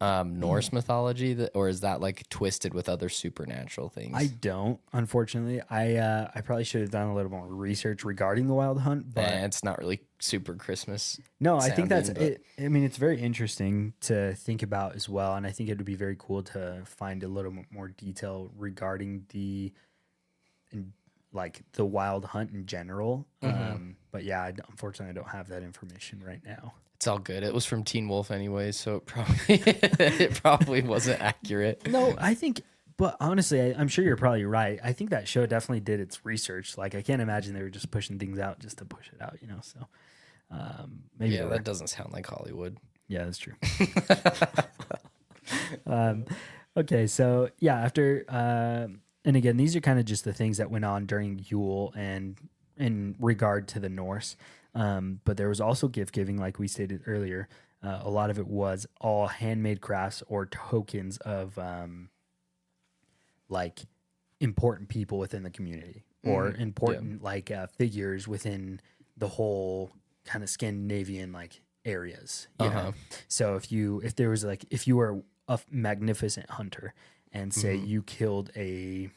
Norse mythology or is that like twisted with other supernatural things? I don't, unfortunately. I probably should have done a little more research regarding the wild hunt, but it's not really super Christmas. no, I think that's sounding, it. I mean, it's very interesting to think about as well, and I think it would be very cool to find a little bit more detail regarding the wild hunt in general. But yeah, unfortunately, I don't have that information right now. It's all good. It was from Teen Wolf anyway, so it probably wasn't accurate. No, I think, but honestly, I'm sure you're probably right. I think that show definitely did its research. Like, I can't imagine they were just pushing things out just to push it out, So maybe Yeah, that doesn't sound like Hollywood. Yeah, that's true. Okay, so yeah, after and again, these are kind of just the things that went on during Yule and in regard to the Norse. But there was also gift giving, like we stated earlier. A lot of it was all handmade crafts or tokens of like important people within the community or important figures within the whole kind of Scandinavian like areas. So if you were a magnificent hunter and say you killed a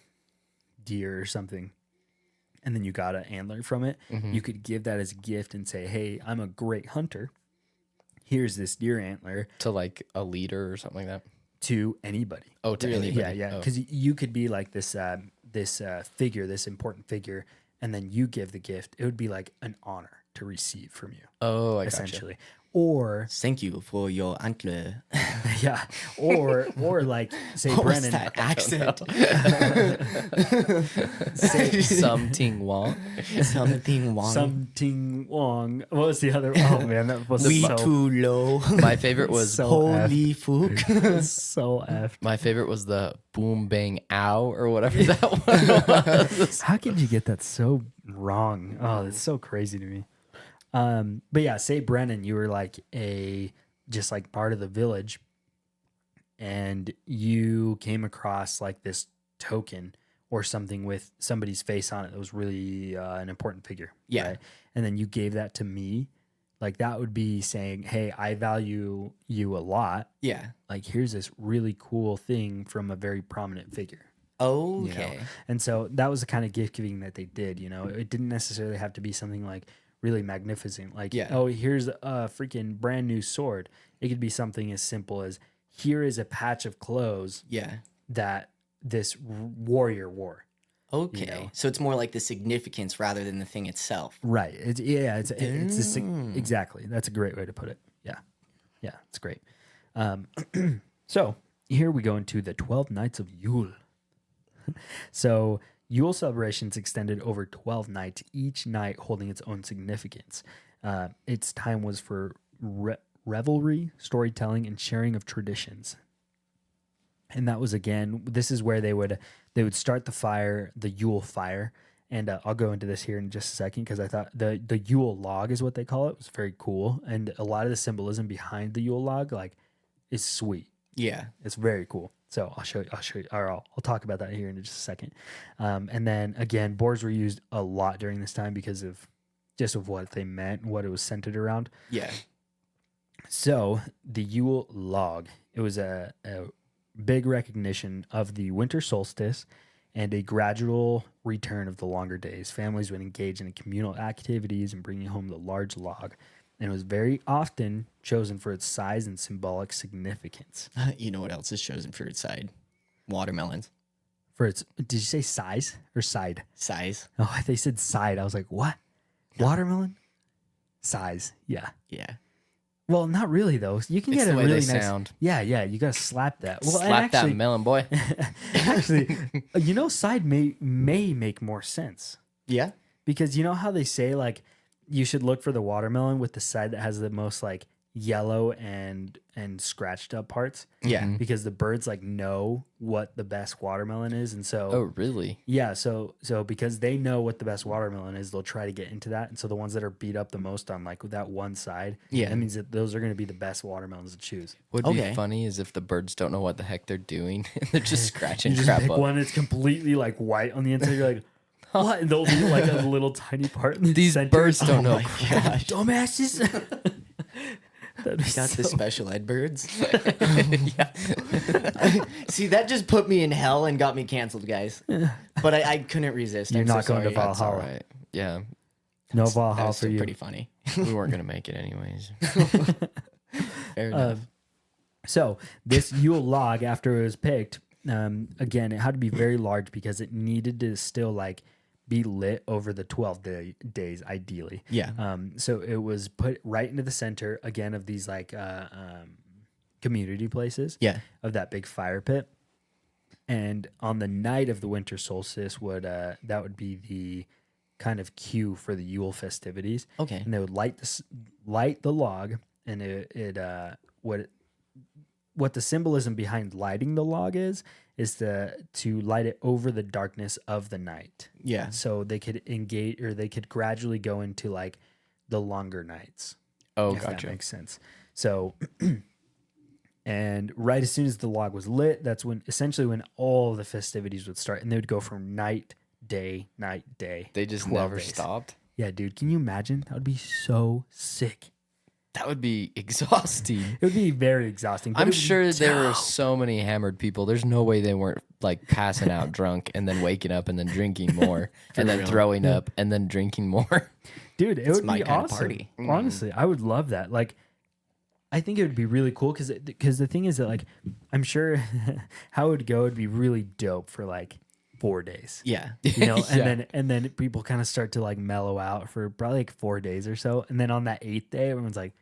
deer or something, and then you got an antler from it, you could give that as a gift and say, hey, I'm a great hunter. Here's this deer antler To like a leader or something like that. to anybody. Oh, to anybody. Yeah, yeah. Oh. Because you could be like this figure, this important figure, and then you give the gift. It would be like an honor to receive from you, Oh, I gotcha. essentially. Or Thank you for your antler. yeah, or like say What was Brennan, that accent? Something wrong. Something wrong. something Wong. What was the other? Oh man, that was We so too low. My favorite was So Holy fuck. so effed. my favorite was the boom bang ow or whatever that one was. How could you get that so wrong? Oh, that's so crazy to me. But yeah, say Brennan, you were like just like part of the village, and you came across like this token or something with somebody's face on it that was really an important figure. Yeah. Right? And then you gave that to me. Like that would be saying, hey, I value you a lot. Yeah. Like here's this really cool thing from a very prominent figure. Okay. You know? And so that was the kind of gift giving that they did. You know, it didn't necessarily have to be something like really magnificent. Like, Yeah. oh, here's a freaking brand new sword. It could be something as simple as here is a patch of clothes Yeah. that this warrior wore. Okay. You know? So it's more like the significance rather than the thing itself. Right. It's exactly. That's a great way to put it. Yeah. Yeah. It's great. So here we go into the 12 nights of Yule. So Yule celebrations extended over 12 nights, each night holding its own significance. Its time was for revelry, storytelling, and sharing of traditions. And that was, again, this is where they would start the fire, the Yule fire. And I'll go into this here in just a second because I thought the Yule log is what they call it. Was very cool. And a lot of the symbolism behind the Yule log like is sweet. Yeah. It's very cool. So I'll show you, or I'll talk about that here in just a second. And then again, boars were used a lot during this time because of just of what they meant, what it was centered around. Yeah. So the Yule log, it was a big recognition of the winter solstice and a gradual return of the longer days. Families would engage in communal activities and bringing home the large log. And it was very often chosen for its size and symbolic significance. You know what else is chosen for its side? Watermelons. For its, did you say size or side? Size. Oh, they said side. I was like, what? Watermelon? Size. Yeah. Yeah. Well, not really though. You can It's get the a way really they nice. sound. Yeah, yeah. You gotta slap that. Well, and Slap actually, that melon, boy. actually, side may make more sense Yeah. because you know how they say like you should look for the watermelon with the side that has the most like yellow and scratched up parts. Yeah. Because the birds like know what the best watermelon is, and so Oh, really? yeah, so because they know what the best watermelon is, they'll try to get into that. And so the ones that are beat up the most on like that one side, Yeah. that means that those are going to be the best watermelons to choose. Would Okay. be funny is if the birds don't know what the heck they're doing and they're just scratching You just crap pick up. one that's completely like white on the inside. You're like, what? And they'll be like a little tiny part in the These center. birds don't know. my gosh. Dumbasses. That'd be Got the so- special ed birds. Yeah. See, that just put me in hell and got me canceled, guys. But I couldn't resist. You're I'm not so going to sorry. That's all Valhalla. right. Yeah. No That Valhalla was for still you. pretty funny. We weren't going to make it anyways. Fair enough. So this Yule log, after it was picked, again, it had to be very large because it needed to still like be lit over the 12 days, ideally. Yeah. So it was put right into the center again of these like community places. Yeah. Of that big fire pit. And on the night of the winter solstice would that would be the kind of cue for the Yule festivities. Okay. And they would light the log, and what the symbolism behind lighting the log is to light it over the darkness of the night. Yeah. So they could engage, or they could gradually go into like the longer nights. Oh, If gotcha. that makes sense. So, and right as soon as the log was lit, that's when all the festivities would start, and they would go from night, day, night, day. They just 12 never days. stopped. Yeah, dude. Can you imagine? That would be so sick. That would be exhausting. It would be very exhausting. but it I'm would be sure there were dope. so many hammered people. There's no way they weren't like passing out drunk and then waking up and then drinking more and then real. throwing up and then drinking more. Dude, it would my be kind of awesome. party. Honestly, I would love that. Like, I think it would be really cool because the thing is that like I'm sure how it would go would be really dope for like 4 days. Yeah. You know, Yeah. and then people kind of start to like mellow out for probably like 4 days or so, and then on that 8th day, everyone's like,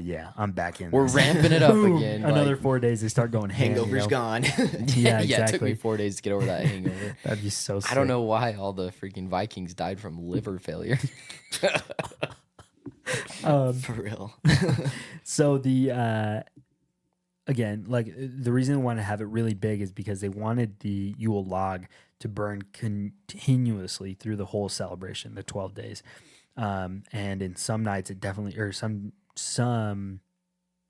yeah, I'm back in. We're this." ramping it up Boom. again. Another like, 4 days, they start going ham, you Hangover's know? gone. Yeah, yeah, it took me exactly. 4 days to get over that hangover. That'd be so sick. I don't know why all the freaking Vikings died from liver failure. For real. So the again, like the reason they want to have it really big is because they wanted the Yule log to burn continuously through the whole celebration, the 12 days. And in some nights, it definitely, or some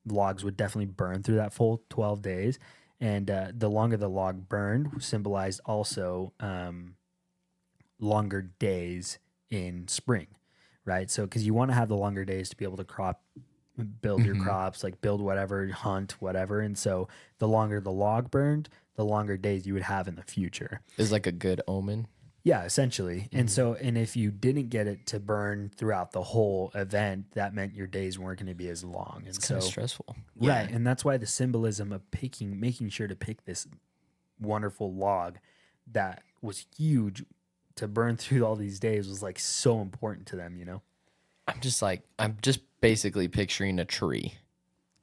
logs would definitely burn through that full 12 days. And the longer the log burned symbolized also longer days in spring, right? So, because you want to have the longer days to be able to build your crops, like build whatever, hunt, whatever. And so the longer the log burned, the longer days you would have in the future. It's like a good omen. Yeah, essentially. And so, and if you didn't get it to burn throughout the whole event, that meant your days weren't going to be as long. And It's so, kind of stressful. right. And that's why the symbolism of making sure to pick this wonderful log that was huge to burn through all these days was like so important to them, you know? I'm just basically picturing a tree.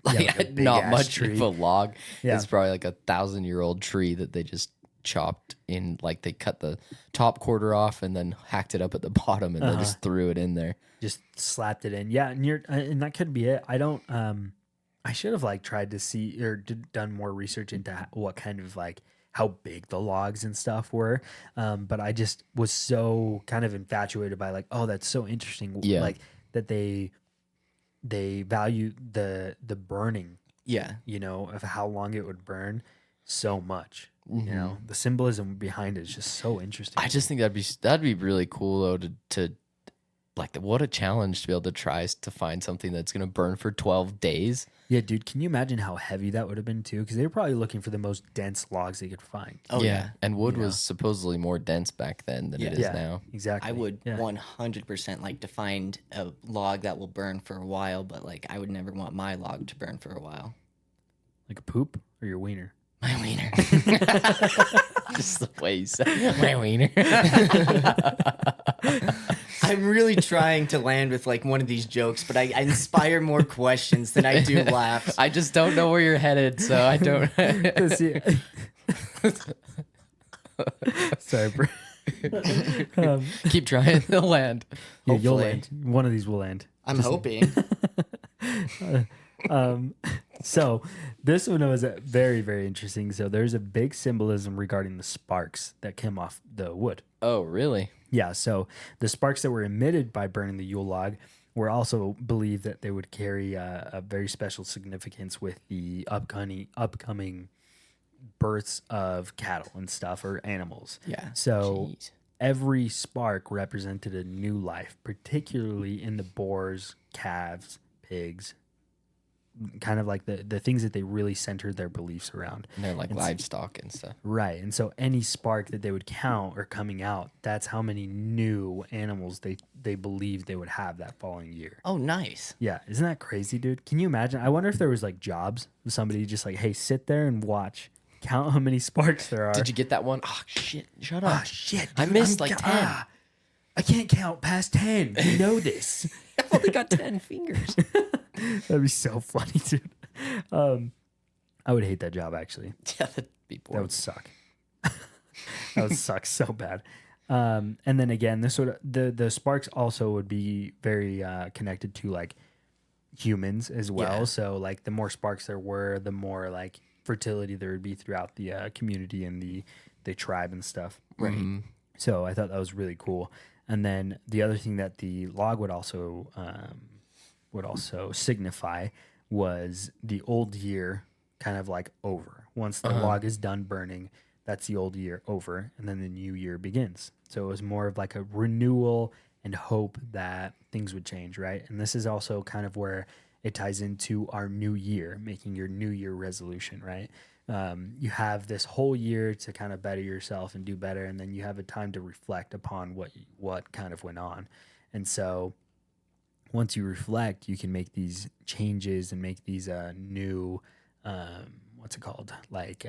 Yeah, Like, like a big not ass much tree. of a log. Yeah. It's probably like 1,000-year-old tree that they just chopped in, like they cut the top quarter off and then hacked it up at the bottom and then just threw it in there. Just slapped it in. Yeah, and that could be it. I don't I should have like tried to see or done more research into what kind of like how big the logs and stuff were. But I just was so kind of infatuated by like, oh, that's so interesting. Yeah. Like that they value the burning, Yeah. you know, of how long it would burn so much. Mm-hmm. You know, the symbolism behind it is just so interesting. I just think that'd be really cool though to like what a challenge to be able to try to find something that's gonna burn for 12 days. Yeah, dude, can you imagine how heavy that would have been too? Because they were probably looking for the most dense logs they could find. Oh, yeah. And wood Yeah. was supposedly more dense back then than it is Yeah. now. Exactly. I would Yeah. 100% like to find a log that will burn for a while, but like I would never want my log to burn for a while. Like a poop or your wiener? My wiener. Just the way you said my wiener. I'm really trying to land with like one of these jokes, but I inspire more questions than I do laughs. I just don't know where you're headed, so I don't. See- Sorry, bro. Keep trying to land. Yeah, you'll Hopefully. land. One of these will land. I'm hoping. So this one was very, very interesting. So there's a big symbolism regarding the sparks that came off the wood. Oh, really? Yeah, so the sparks that were emitted by burning the Yule log were also believed that they would carry a very special significance with the upcoming births of cattle and stuff or animals. Yeah. So Jeez. every spark represented a new life, particularly in the boars, calves, pigs, kind of like the things that they really centered their beliefs around. And they're like livestock and stuff. Right. And so any spark that they would count or coming out, that's how many new animals they believed they would have that following year. Oh, nice. Yeah. Isn't that crazy, dude? Can you imagine? I wonder if there was like jobs with somebody just like, hey, sit there and watch. Count how many sparks there are. Did you get that one? Oh, shit. Shut up. Ah, shit. I dude, missed like 10. I can't count past 10. You know this. I've only got 10 fingers. That'd be so funny, dude. I would hate that job, actually. Yeah, that'd be That boring. would suck. That would suck so bad. And then again, this sort of the sparks also would be very connected to like humans as well. Yeah. So like the more sparks there were, the more like fertility there would be throughout the community and the tribe and stuff. Right. So I thought that was really cool. And then the other thing that the log would also signify was the old year kind of like over. Once the log is done burning, that's the old year over, and then the new year begins. So it was more of like a renewal and hope that things would change, right? And this is also kind of where it ties into our new year, making your new year resolution, right? You have this whole year to kind of better yourself and do better, and then you have a time to reflect upon what kind of went on. And so once you reflect, you can make these changes and make these new what's it called? Like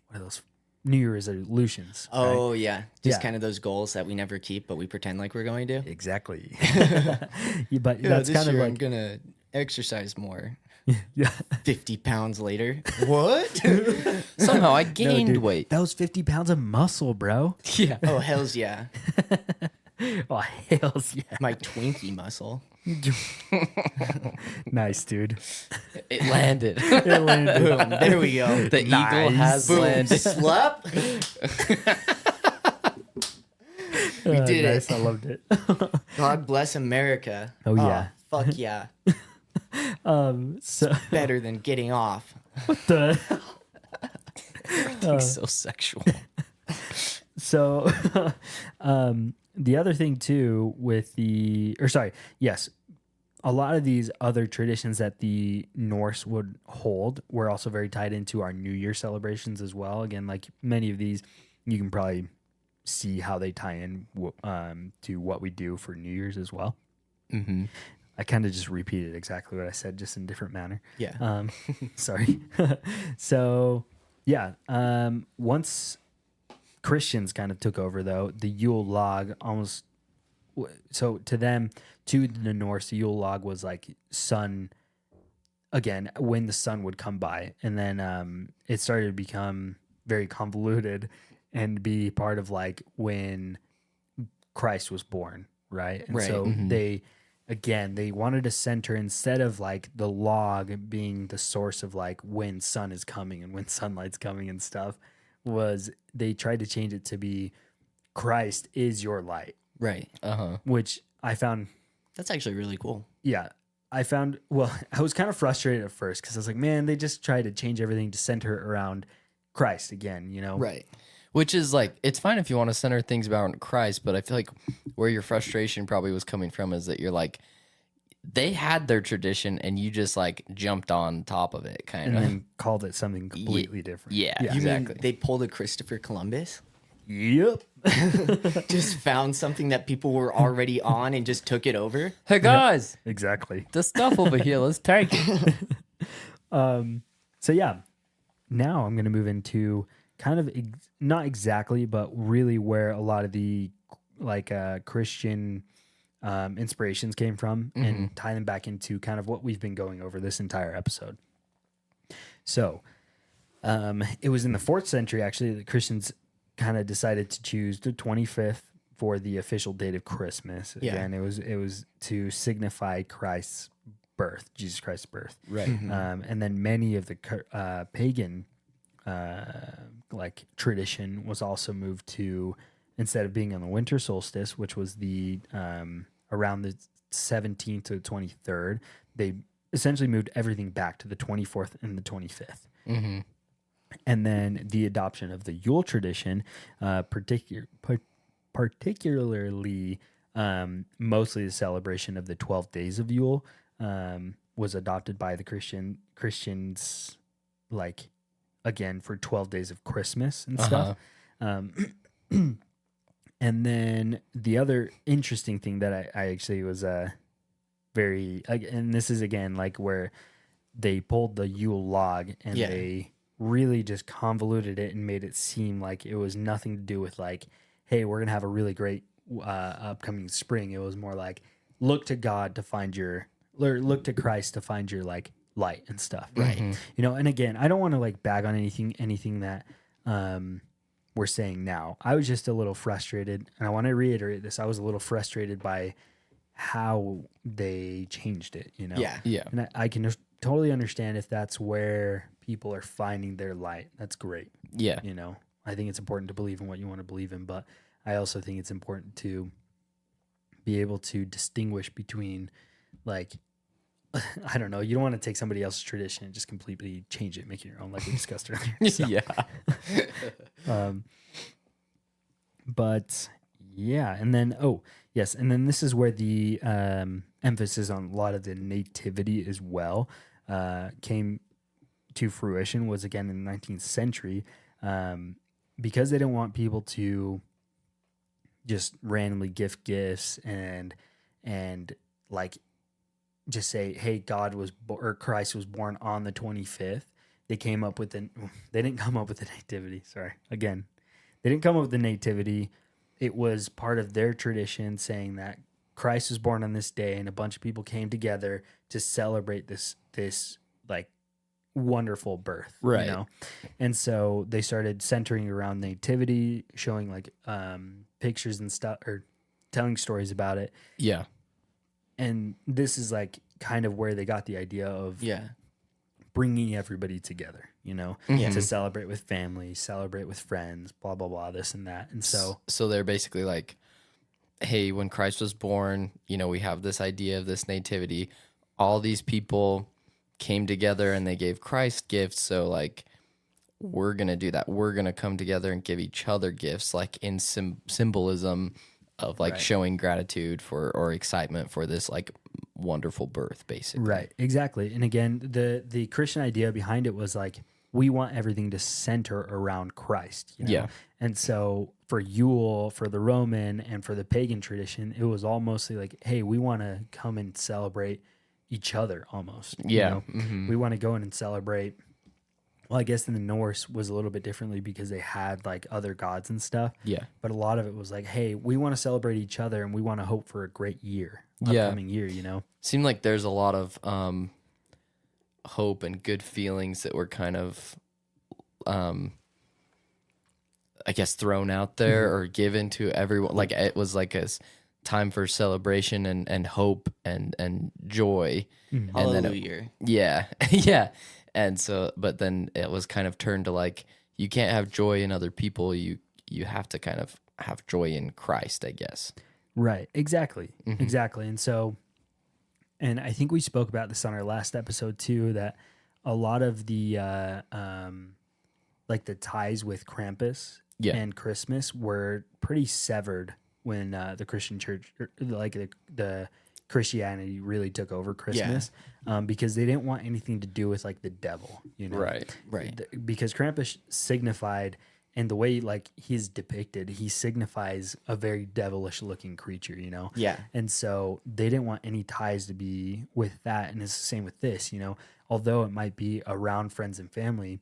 what are those New Year resolutions? Oh, right? yeah. Just Yeah. kind of those goals that we never keep, but we pretend like we're going to. Exactly. But Yeah, that's this kind of year like I'm going to exercise more. yeah. 50 pounds later. What? Somehow I No, gained dude, weight. that was 50 pounds of muscle, bro. Yeah. Oh, hells yeah. Oh, hells yeah. My Twinkie muscle. Nice, dude. It landed. It landed. Boom. There we go. The eagle has Boom. landed. Slap. We did it. Nice, I loved it. God bless America. Oh, yeah. Fuck yeah. So Better than getting off. what the Everything's so sexual. So, the other thing too with yes, a lot of these other traditions that the Norse would hold were also very tied into our New Year celebrations as well. Again, like many of these, you can probably see how they tie in to what we do for New Year's as well. Mm-hmm. I kind of just repeated exactly what I said, just in a different manner. Yeah. Sorry. So, yeah, once Christians kind of took over, though, the Yule log almost. So to them, to the Norse, the Yule log was like sun. Again, when the sun would come by, and then it started to become very convoluted and be part of like when Christ was born, right? And Right. so Mhm. they wanted to center, instead of like the log being the source of like when sun is coming and when sunlight's coming and stuff, was they tried to change it to be Christ is your light, Right. Uh-huh. which I found, That's actually really cool. well, I was kind of frustrated at first because I was like, man, they just tried to change everything to center around Christ again, you know? Right. Which is like, it's fine if you want to center things around Christ, but I feel like where your frustration probably was coming from is that you're like, they had their tradition and you just like jumped on top of it, kind And of. then called it something completely different. Yeah. You Exactly. mean they pulled a Christopher Columbus? Yep. Just found something that people were already on and just took it over? Hey guys, Exactly. the stuff over here, let's take it. So yeah, now I'm going to move into kind of not exactly, but really where a lot of the like Christian inspirations came from, and tie them back into kind of what we've been going over this entire episode. So it was in the 4th century, actually, that Christians kind of decided to choose the 25th for the official date of Christmas. Yeah. Again, it was to signify Christ's birth, Jesus Christ's birth. Right. And then many of the pagan like tradition was also moved to, instead of being on the winter solstice, which was the around the 17th to the 23rd, they essentially moved everything back to the 24th and the 25th. Mm-hmm. And then the adoption of the Yule tradition, particularly mostly the celebration of the 12 days of Yule, was adopted by the Christians, like, again, for 12 days of Christmas and stuff. And then the other interesting thing that I actually was very, and this is again like where they pulled the Yule log and Yeah. they really just convoluted it and made it seem like it was nothing to do with like, hey, we're gonna have a really great upcoming spring. It was more like, look to God to find look to Christ to find your like light and stuff, right? You know, and again, I don't want to like bag on anything that we're saying now. I was just a little frustrated, and I want to reiterate this. I was a little frustrated by how they changed it, you know? Yeah. Yeah. And I can just totally understand if that's where people are finding their light. That's great. Yeah. You know, I think it's important to believe in what you want to believe in, but I also think it's important to be able to distinguish between, like, I don't know, you don't want to take somebody else's tradition and just completely change it, make it your own, like we discussed earlier. So, Yeah. but Yeah, and then yes, and then this is where the emphasis on a lot of the nativity as well came to fruition. Was again in the 19th century, because they didn't want people to just randomly gift gifts and like just say, hey, God was or Christ was born on the 25th. They came up with they didn't come up with the nativity. Sorry, again, they didn't come up with the nativity. It was part of their tradition saying that Christ was born on this day, and a bunch of people came together to celebrate this like wonderful birth, Right. You know? And so they started centering around nativity, showing like pictures and stuff, or telling stories about it. Yeah. And this is like kind of where they got the idea of bringing everybody together, you know, to celebrate with family, celebrate with friends, blah, blah, blah, this and that. And so they're basically like, hey, when Christ was born, you know, we have this idea of this nativity. All these people came together and they gave Christ gifts. So like, we're going to do that. We're going to come together and give each other gifts, like in symbolism of like showing gratitude for, or excitement for this like wonderful birth, basically. Right, exactly. And again, the Christian idea behind it was like, we want everything to center around Christ, you know? Yeah. And so for Yule, for the Roman and for the pagan tradition, it was all mostly like, hey, we want to come and celebrate each other almost. Yeah. You know? We want to go in and celebrate. Well, I guess in the Norse was a little bit differently because they had like other gods and stuff. Yeah. But a lot of it was like, hey, we want to celebrate each other and we want to hope for a great year, upcoming year, you know? Seemed like there's a lot of hope and good feelings that were kind of, I guess, thrown out there or given to everyone. Like it was like a time for celebration and hope and joy. And Hallelujah. yeah. Yeah. And so, but then it was kind of turned to like, you can't have joy in other people. You have to kind of have joy in Christ, I guess. Right. Exactly. Exactly. And so, and I think we spoke about this on our last episode too, that a lot of the, like the ties with Krampus and Christmas were pretty severed when the Christian church, like the Christianity really took over Christmas, because they didn't want anything to do with like the devil, you know? Right. Because Krampus signified, and the way like he's depicted, he signifies a very devilish looking creature, you know? Yeah. And so they didn't want any ties to be with that. And it's the same with this, you know, although it might be around friends and family,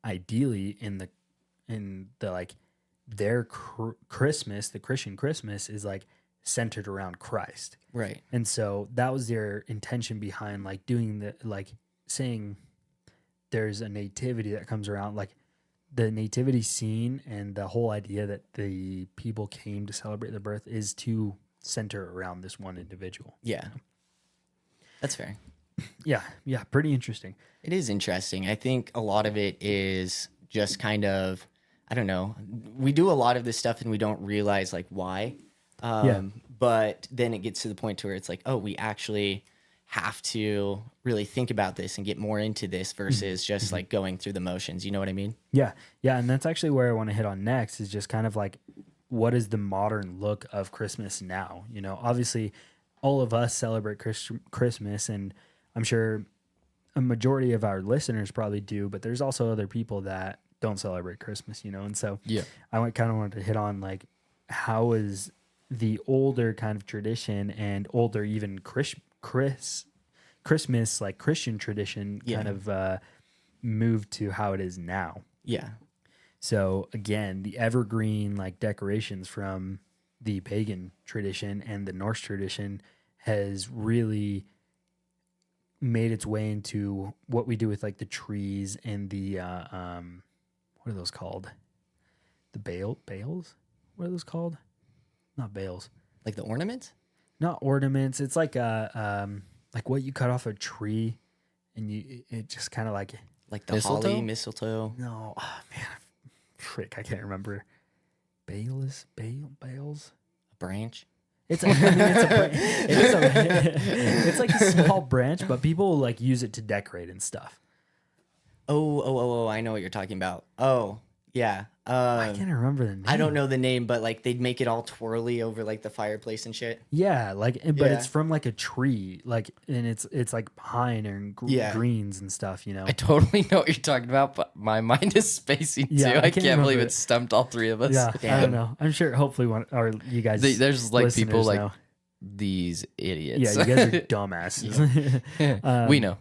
ideally in the like their Christmas, the Christian Christmas is like centered around Christ. Right. And so that was their intention behind like doing the, like saying there's a nativity that comes around, like the nativity scene and the whole idea that the people came to celebrate the birth is to center around this one individual. Yeah. That's fair. Yeah. Yeah. Pretty interesting. It is interesting. I think a lot of it is just kind of, I don't know. We do a lot of this stuff and we don't realize like why. But then it gets to the point to where it's like, oh, we actually have to really think about this and get more into this versus just like going through the motions. You know what I mean? Yeah. Yeah. And that's actually where I want to hit on next is just kind of like, what is the modern look of Christmas now? You know, obviously all of us celebrate Christmas, and I'm sure a majority of our listeners probably do, but there's also other people that don't celebrate Christmas, you know? And so I kind of wanted to hit on like, how is the older kind of tradition and older even Christmas, like Christian tradition kind of moved to how it is now. Yeah. So again, the evergreen like decorations from the pagan tradition and the Norse tradition has really made its way into what we do with like the trees and the what are those called? The bales? What are those called? Not bales. Like the ornaments? Not ornaments. It's like like what you cut off a tree and it just kind of like the holly, mistletoe. No, oh, man, frick, I can't remember. Bales. A branch. It's it's like a small branch, but people like use it to decorate and stuff. Oh, I know what you're talking about. Oh, yeah. I can't remember the name. I don't know the name, but like they'd make it all twirly over like the fireplace and shit. Yeah, like, but Yeah. it's from like a tree, like, and it's like pine and Yeah. greens and stuff, you know. I totally know what you're talking about, but my mind is spacing too. Yeah, I I can't can't believe remember it stumped all three of us. Yeah, I Damn. don't know. I'm sure. Hopefully, one or you guys. There's like people listeners like know. these idiots. Yeah, you guys are dumbasses. We know.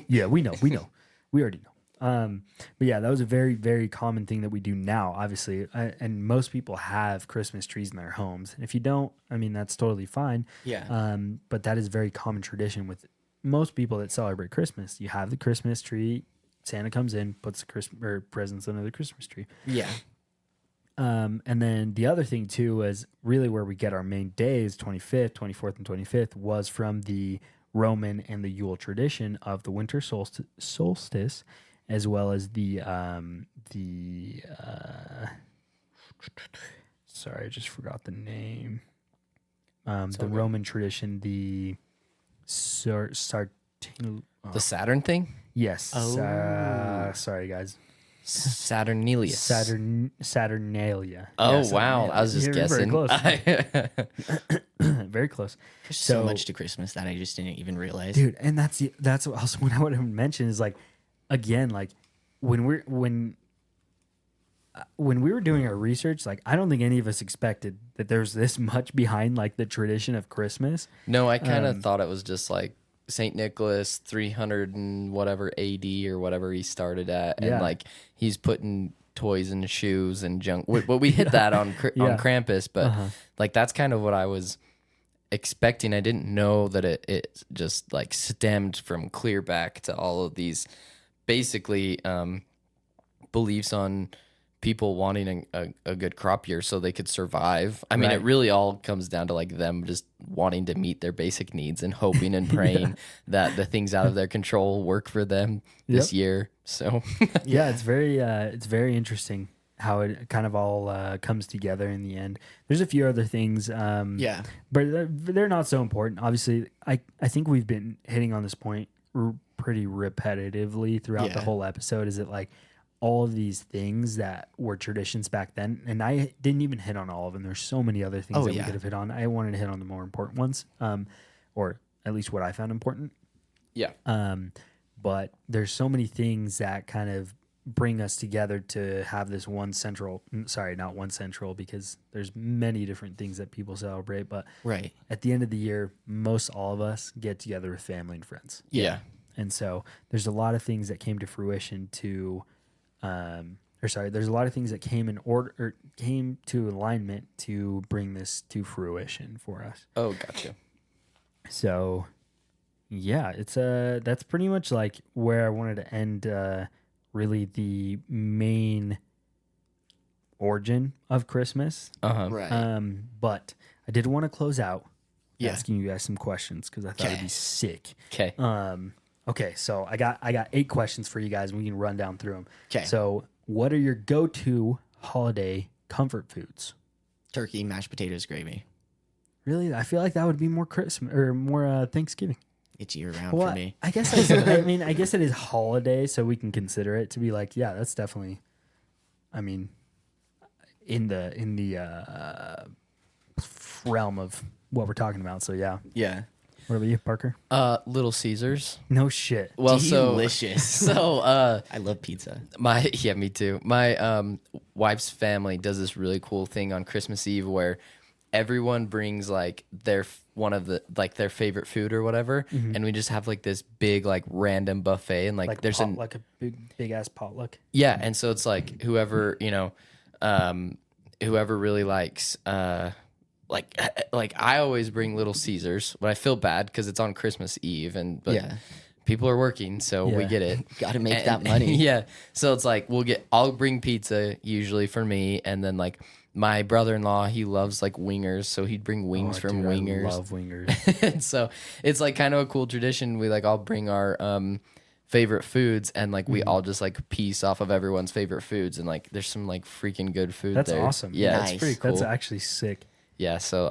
Yeah, we know. We already know. But yeah, that was a very, very common thing that we do now, obviously. And most people have Christmas trees in their homes. And if you don't, I mean, that's totally fine. Yeah. But that is a very common tradition with most people that celebrate Christmas. You have the Christmas tree. Santa comes in, puts the Christmas or presents under the Christmas tree. Yeah. And then the other thing too was really where we get our main days, 25th, 24th, and 25th, was from the Roman and the Yule tradition of the winter solstice, as well as sorry, I just forgot the name. The Roman tradition, the The Saturn thing? yes. Oh. Sorry, guys. Saturnalia. Saturnalia. Oh, Yeah, wow. I was just You're very guessing. close. Very close. There's so So- much to Christmas that I just didn't even realize. Dude, and that's what else what I would have mentioned is like, again, like when we were doing our research, like I don't think any of us expected that there's this much behind like the tradition of Christmas. No, I kind of thought it was just like St. Nicholas 300 and whatever AD or whatever he started at. And Yeah. like he's putting toys and shoes and junk. Well, we hit that on Yeah. on Krampus, but like that's kind of what I was expecting. I didn't know that it just like stemmed from clear back to all of these basically beliefs on people wanting a good crop year so they could survive. I mean, Right. it really all comes down to like them just wanting to meet their basic needs and hoping and praying that the things out of their control work for them this year. So Yeah, it's very interesting how it kind of all comes together in the end. There's a few other things, Yeah. but they're not so important. Obviously, I think we've been hitting on this point pretty repetitively throughout the Yeah. whole episode. Is it like all of these things that were traditions back then, and I didn't even hit on all of them. There's so many other things Oh, that yeah. we could have hit on. I wanted to hit on the more important ones, or at least what I found important. yeah. But there's so many things that kind of bring us together to have this one central, sorry, not one central, because there's many different things that people celebrate. But Right. at the end of the year, most all of us get together with family and friends. Yeah. And so there's a lot of things that came to fruition there's a lot of things that came in order or came to alignment to bring this to fruition for us. Oh, gotcha. So yeah, it's that's pretty much like where I wanted to end really the main origin of Christmas. Right. But I did want to close out Yeah. asking you guys some questions because I thought it'd Okay. be sick. Okay. Okay, so I got 8 questions for you guys, and we can run down through them. 'Kay. So, what are your go-to holiday comfort foods? Turkey, mashed potatoes, gravy. Really, I feel like that would be more Christmas or more Thanksgiving. It's year round Well, for me. I guess I mean, I guess it is holiday, so we can consider it to be like, yeah, that's definitely. I mean, in the realm of what we're talking about. So yeah, Yeah. what about you, Parker? Little Caesars. No shit. Well, Delicious. so I love pizza. me too. My wife's family does this really cool thing on Christmas Eve where everyone brings like their their favorite food or whatever, and we just have like this big like random buffet and like there's like a big ass potluck. yeah, and so it's like whoever whoever really likes like I always bring Little Caesars, but I feel bad because it's on Christmas Eve but Yeah. people are working, so we Yeah. get it. Got to make And- that money. Yeah. So it's like I'll bring pizza usually for me, and then like my brother-in-law, he loves like wingers, so he'd bring wings Oh, from dude, Wingers. I love wingers. And so it's like kind of a cool tradition. We like all bring our favorite foods, and like Mm-hmm. we all just like piece off of everyone's favorite foods, and like there's some like freaking good food That's there. awesome. Yeah, Nice. it's pretty cool. That's actually sick. Yeah, so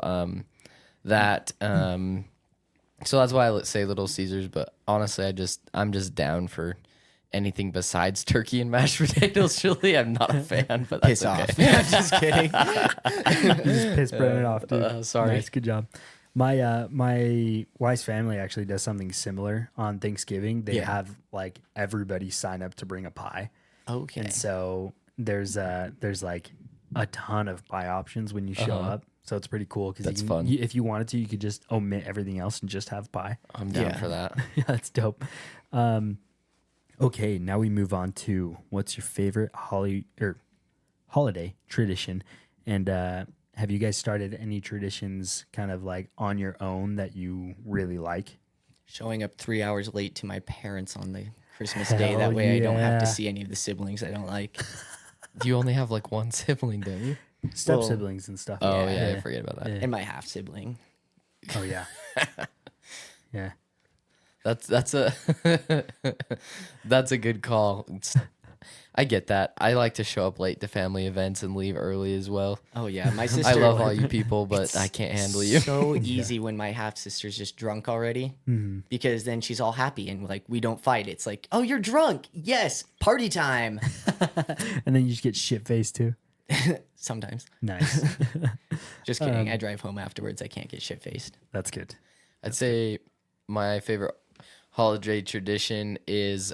so that's why I say Little Caesars, but honestly I'm just down for anything besides turkey and mashed potatoes. Chili, I'm not a fan, but that's Piss okay. off. I'm just kidding. You just piss Brennan off, dude. Sorry. Nice, good job. My wife's family actually does something similar on Thanksgiving. They Yeah. have like everybody sign up to bring a pie, Okay. and so there's like a ton of pie options when you show up. So it's pretty cool because That's fun. if you wanted to, you could just omit everything else and just have pie. I'm down Yeah. for that. Yeah, that's dope. Okay, now we move on to what's your favorite holiday tradition, and have you guys started any traditions kind of like on your own that you really like? Showing up 3 hours late to my parents on the Christmas Hell day. That way I don't have yeah. to see any of the siblings I don't like. You only have like one sibling, don't you? Step Well, siblings and stuff. Oh yeah, I forget about that. Yeah. And my half sibling. Oh yeah, yeah. That's a that's a good call. I get that. I like to show up late to family events and leave early as well. Oh yeah, my sister. I love all you people, but I can't handle you. So easy when my half sister's just drunk already, because then she's all happy and like we don't fight. It's like, oh, you're drunk. Yes, party time. And then you just get shit faced too. Sometimes. Nice. Just kidding. I drive home afterwards. I can't get shit faced. That's good. I'd say my favorite holiday tradition is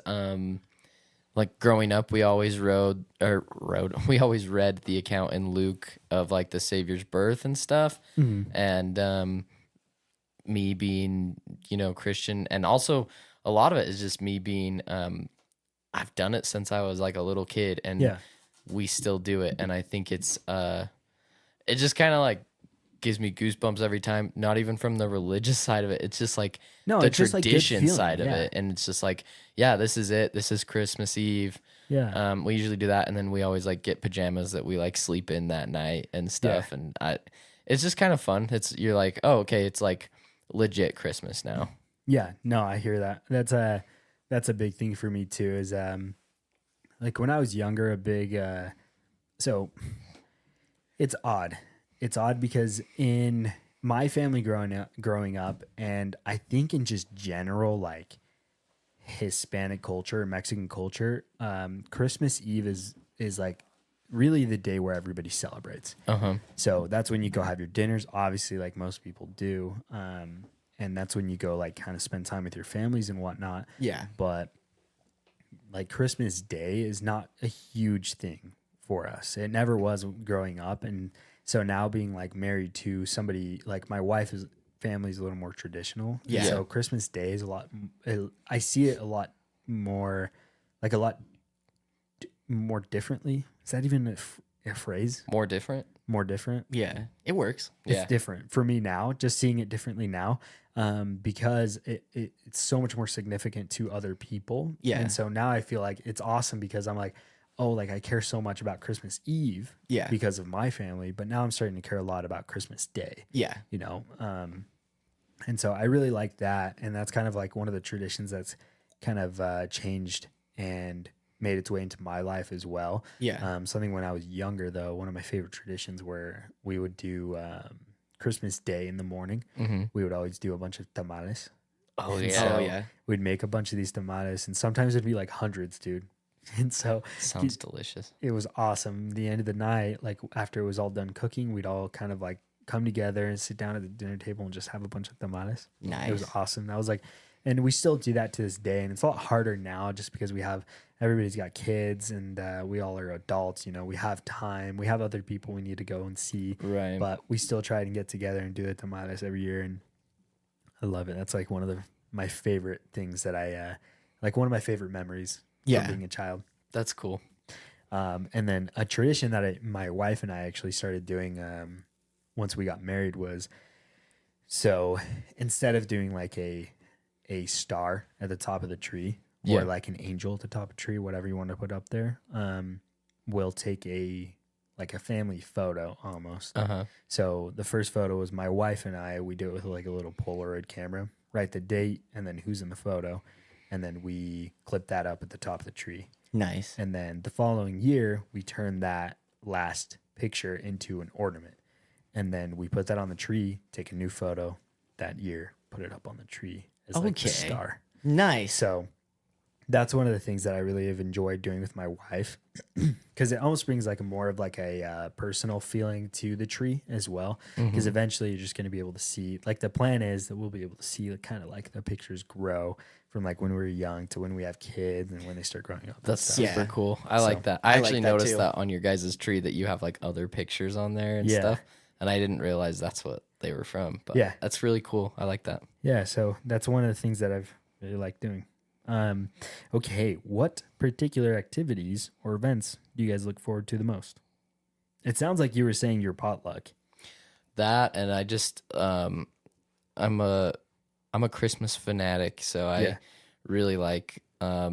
like growing up we always we always read the account in Luke of like the Savior's birth and stuff. And me being, Christian, and also a lot of it is just me being I've done it since I was like a little kid, and Yeah. we still do it, and I think it's it just kind of like gives me goosebumps every time, not even from the religious side of it. It's just like No, the it's just, like, good tradition feeling, side of yeah. it. And it's just like, yeah, this is it. This is Christmas Eve. Yeah. We usually do that. And then we always like get pajamas that we like sleep in that night and stuff. And it's just kind of fun. You're like, oh, okay. It's like legit Christmas now. Yeah, no, I hear that. That's a big thing for me too. Is like when I was younger, a big so it's odd. It's odd because in my family growing up, and I think in just general like Hispanic culture, Mexican culture, Christmas Eve is like really the day where everybody celebrates. So that's when you go have your dinners, obviously, like most people do. And that's when you go like kind of spend time with your families and whatnot. Yeah. But like Christmas Day is not a huge thing for us. It never was growing up. And so now being like married to somebody like my wife's family is a little more traditional. Yeah. And so Christmas Day is I see it a lot more, like a lot more differently. Is that even a phrase? More different. More different? Yeah. It works. It's Yeah. different for me now, just seeing it differently now, because it's so much more significant to other people. Yeah. And so now I feel like it's awesome because I'm like, oh, like I care so much about Christmas Eve Yeah. because of my family, but now I'm starting to care a lot about Christmas Day, Yeah. and so I really like that. And that's kind of like one of the traditions that's kind of changed and made its way into my life as well. Yeah. Something when I was younger, though, one of my favorite traditions where we would do Christmas Day in the morning. We would always do a bunch of tamales. Oh, And yeah. so Oh, yeah. We'd make a bunch of these tamales, and sometimes it'd be like hundreds, dude. And so Sounds delicious. it was awesome. The end of the night, like after it was all done cooking, we'd all kind of like come together and sit down at the dinner table and just have a bunch of tamales. Nice. It was awesome. That was like, and we still do that to this day. And it's a lot harder now just because everybody's got kids and we all are adults. We have time. We have other people we need to go and see. Right. But we still try and get together and do the tamales every year. And I love it. That's like one of my favorite things that like one of my favorite memories from being a child. That's cool. And then a tradition that my wife and I actually started doing once we got married was, so instead of doing like a star at the top of the tree or like an angel at the top of the tree, whatever you want to put up there, we'll take a family photo almost. So the first photo was my wife and I. We do it with like a little Polaroid camera, write the date and then who's in the photo, and then we clip that up at the top of the tree. Nice. And then the following year, we turn that last picture into an ornament. And then we put that on the tree, take a new photo that year, put it up on the tree as like the Okay. star. Nice. So that's one of the things that I really have enjoyed doing with my wife, because it almost brings like a more of like a personal feeling to the tree as well. Because eventually you're just going to be able to see, like the plan is that we'll be able to see like, kind of like the pictures grow from like when we were young to when we have kids and when they start growing up. That's and stuff. super Yeah. cool. I like that. I I like actually that noticed too. that on your guys' tree that you have like other pictures on there and Yeah. stuff. And I didn't realize that's what they were from. But Yeah. that's really cool. I like that. Yeah, so that's one of the things that I've really liked doing. Okay, what particular activities or events do you guys look forward to the most? It sounds like you were saying your potluck. That and I just I'm a Christmas fanatic, so I Yeah. really like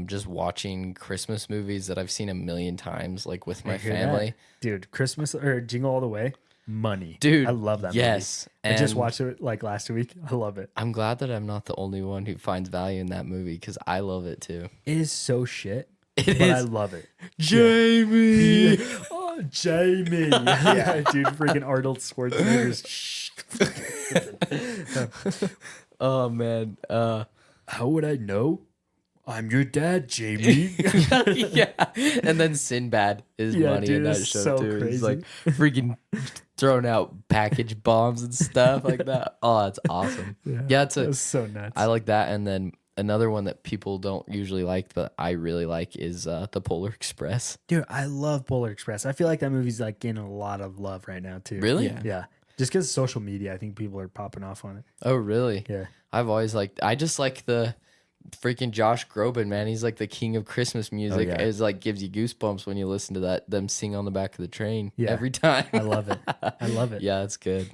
just watching Christmas movies that I've seen a million times, like with my I hear that. family. Dude, Christmas or Jingle All the Way, money. Dude, I love that yes. movie. I just And watched it like last week. I love it. I'm glad that I'm not the only one who finds value in that movie because I love it too. It is so shit, It but I is. love it. Jamie. Oh, Jamie. Yeah, dude, freaking Arnold Schwarzenegger's. Oh man. How would I know? I'm your dad, Jamie. Yeah. And then Sinbad is Yeah, money dude, in that it's show so too. He's crazy. like freaking throwing out package bombs and stuff like that. Oh, that's awesome. Yeah, it's That's so nuts. I like that. And then another one that people don't usually like, but I really like is the Polar Express. Dude, I love Polar Express. I feel like that movie's like getting a lot of love right now too. Really? Yeah. Yeah. Just because social media, I think people are popping off on it. Oh, really? Yeah. I've always liked. I just like the freaking Josh Groban, man. He's like the king of Christmas music. yeah. It's like gives you goosebumps when you listen to them sing on the back of the train Yeah. every time. I love it. I love it. Yeah, that's good.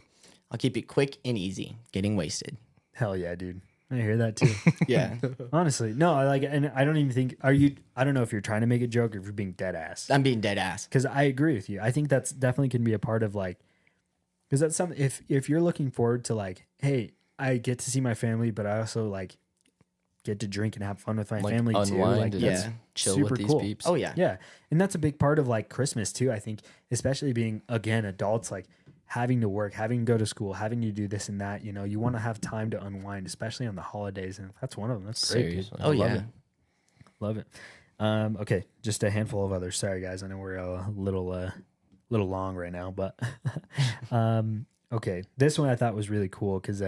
I'll keep it quick and easy. Getting wasted. Hell yeah, dude. I hear that too. Yeah. Honestly, no, I like it. And I don't even think, I don't know if you're trying to make a joke or if you're being dead ass. I'm being dead ass. Because I agree with you. I think that's definitely can be a part of like, because that's something, if you're looking forward to like, hey, I get to see my family, but I also like get to drink and have fun with my Like family too. unwind Like, and that's yeah, chill super with these cool. peeps. Oh yeah. Yeah. And that's a big part of like Christmas too. I think, especially being again adults, like having to work, having to go to school, having to do this and that, you know, you want to have time to unwind, especially on the holidays. And if that's one of them. That's great. Dude. Seriously. Oh Love yeah. it. Love it. Okay. Just a handful of others. Sorry guys. I know we're a little long right now, but, okay. This one I thought was really cool because,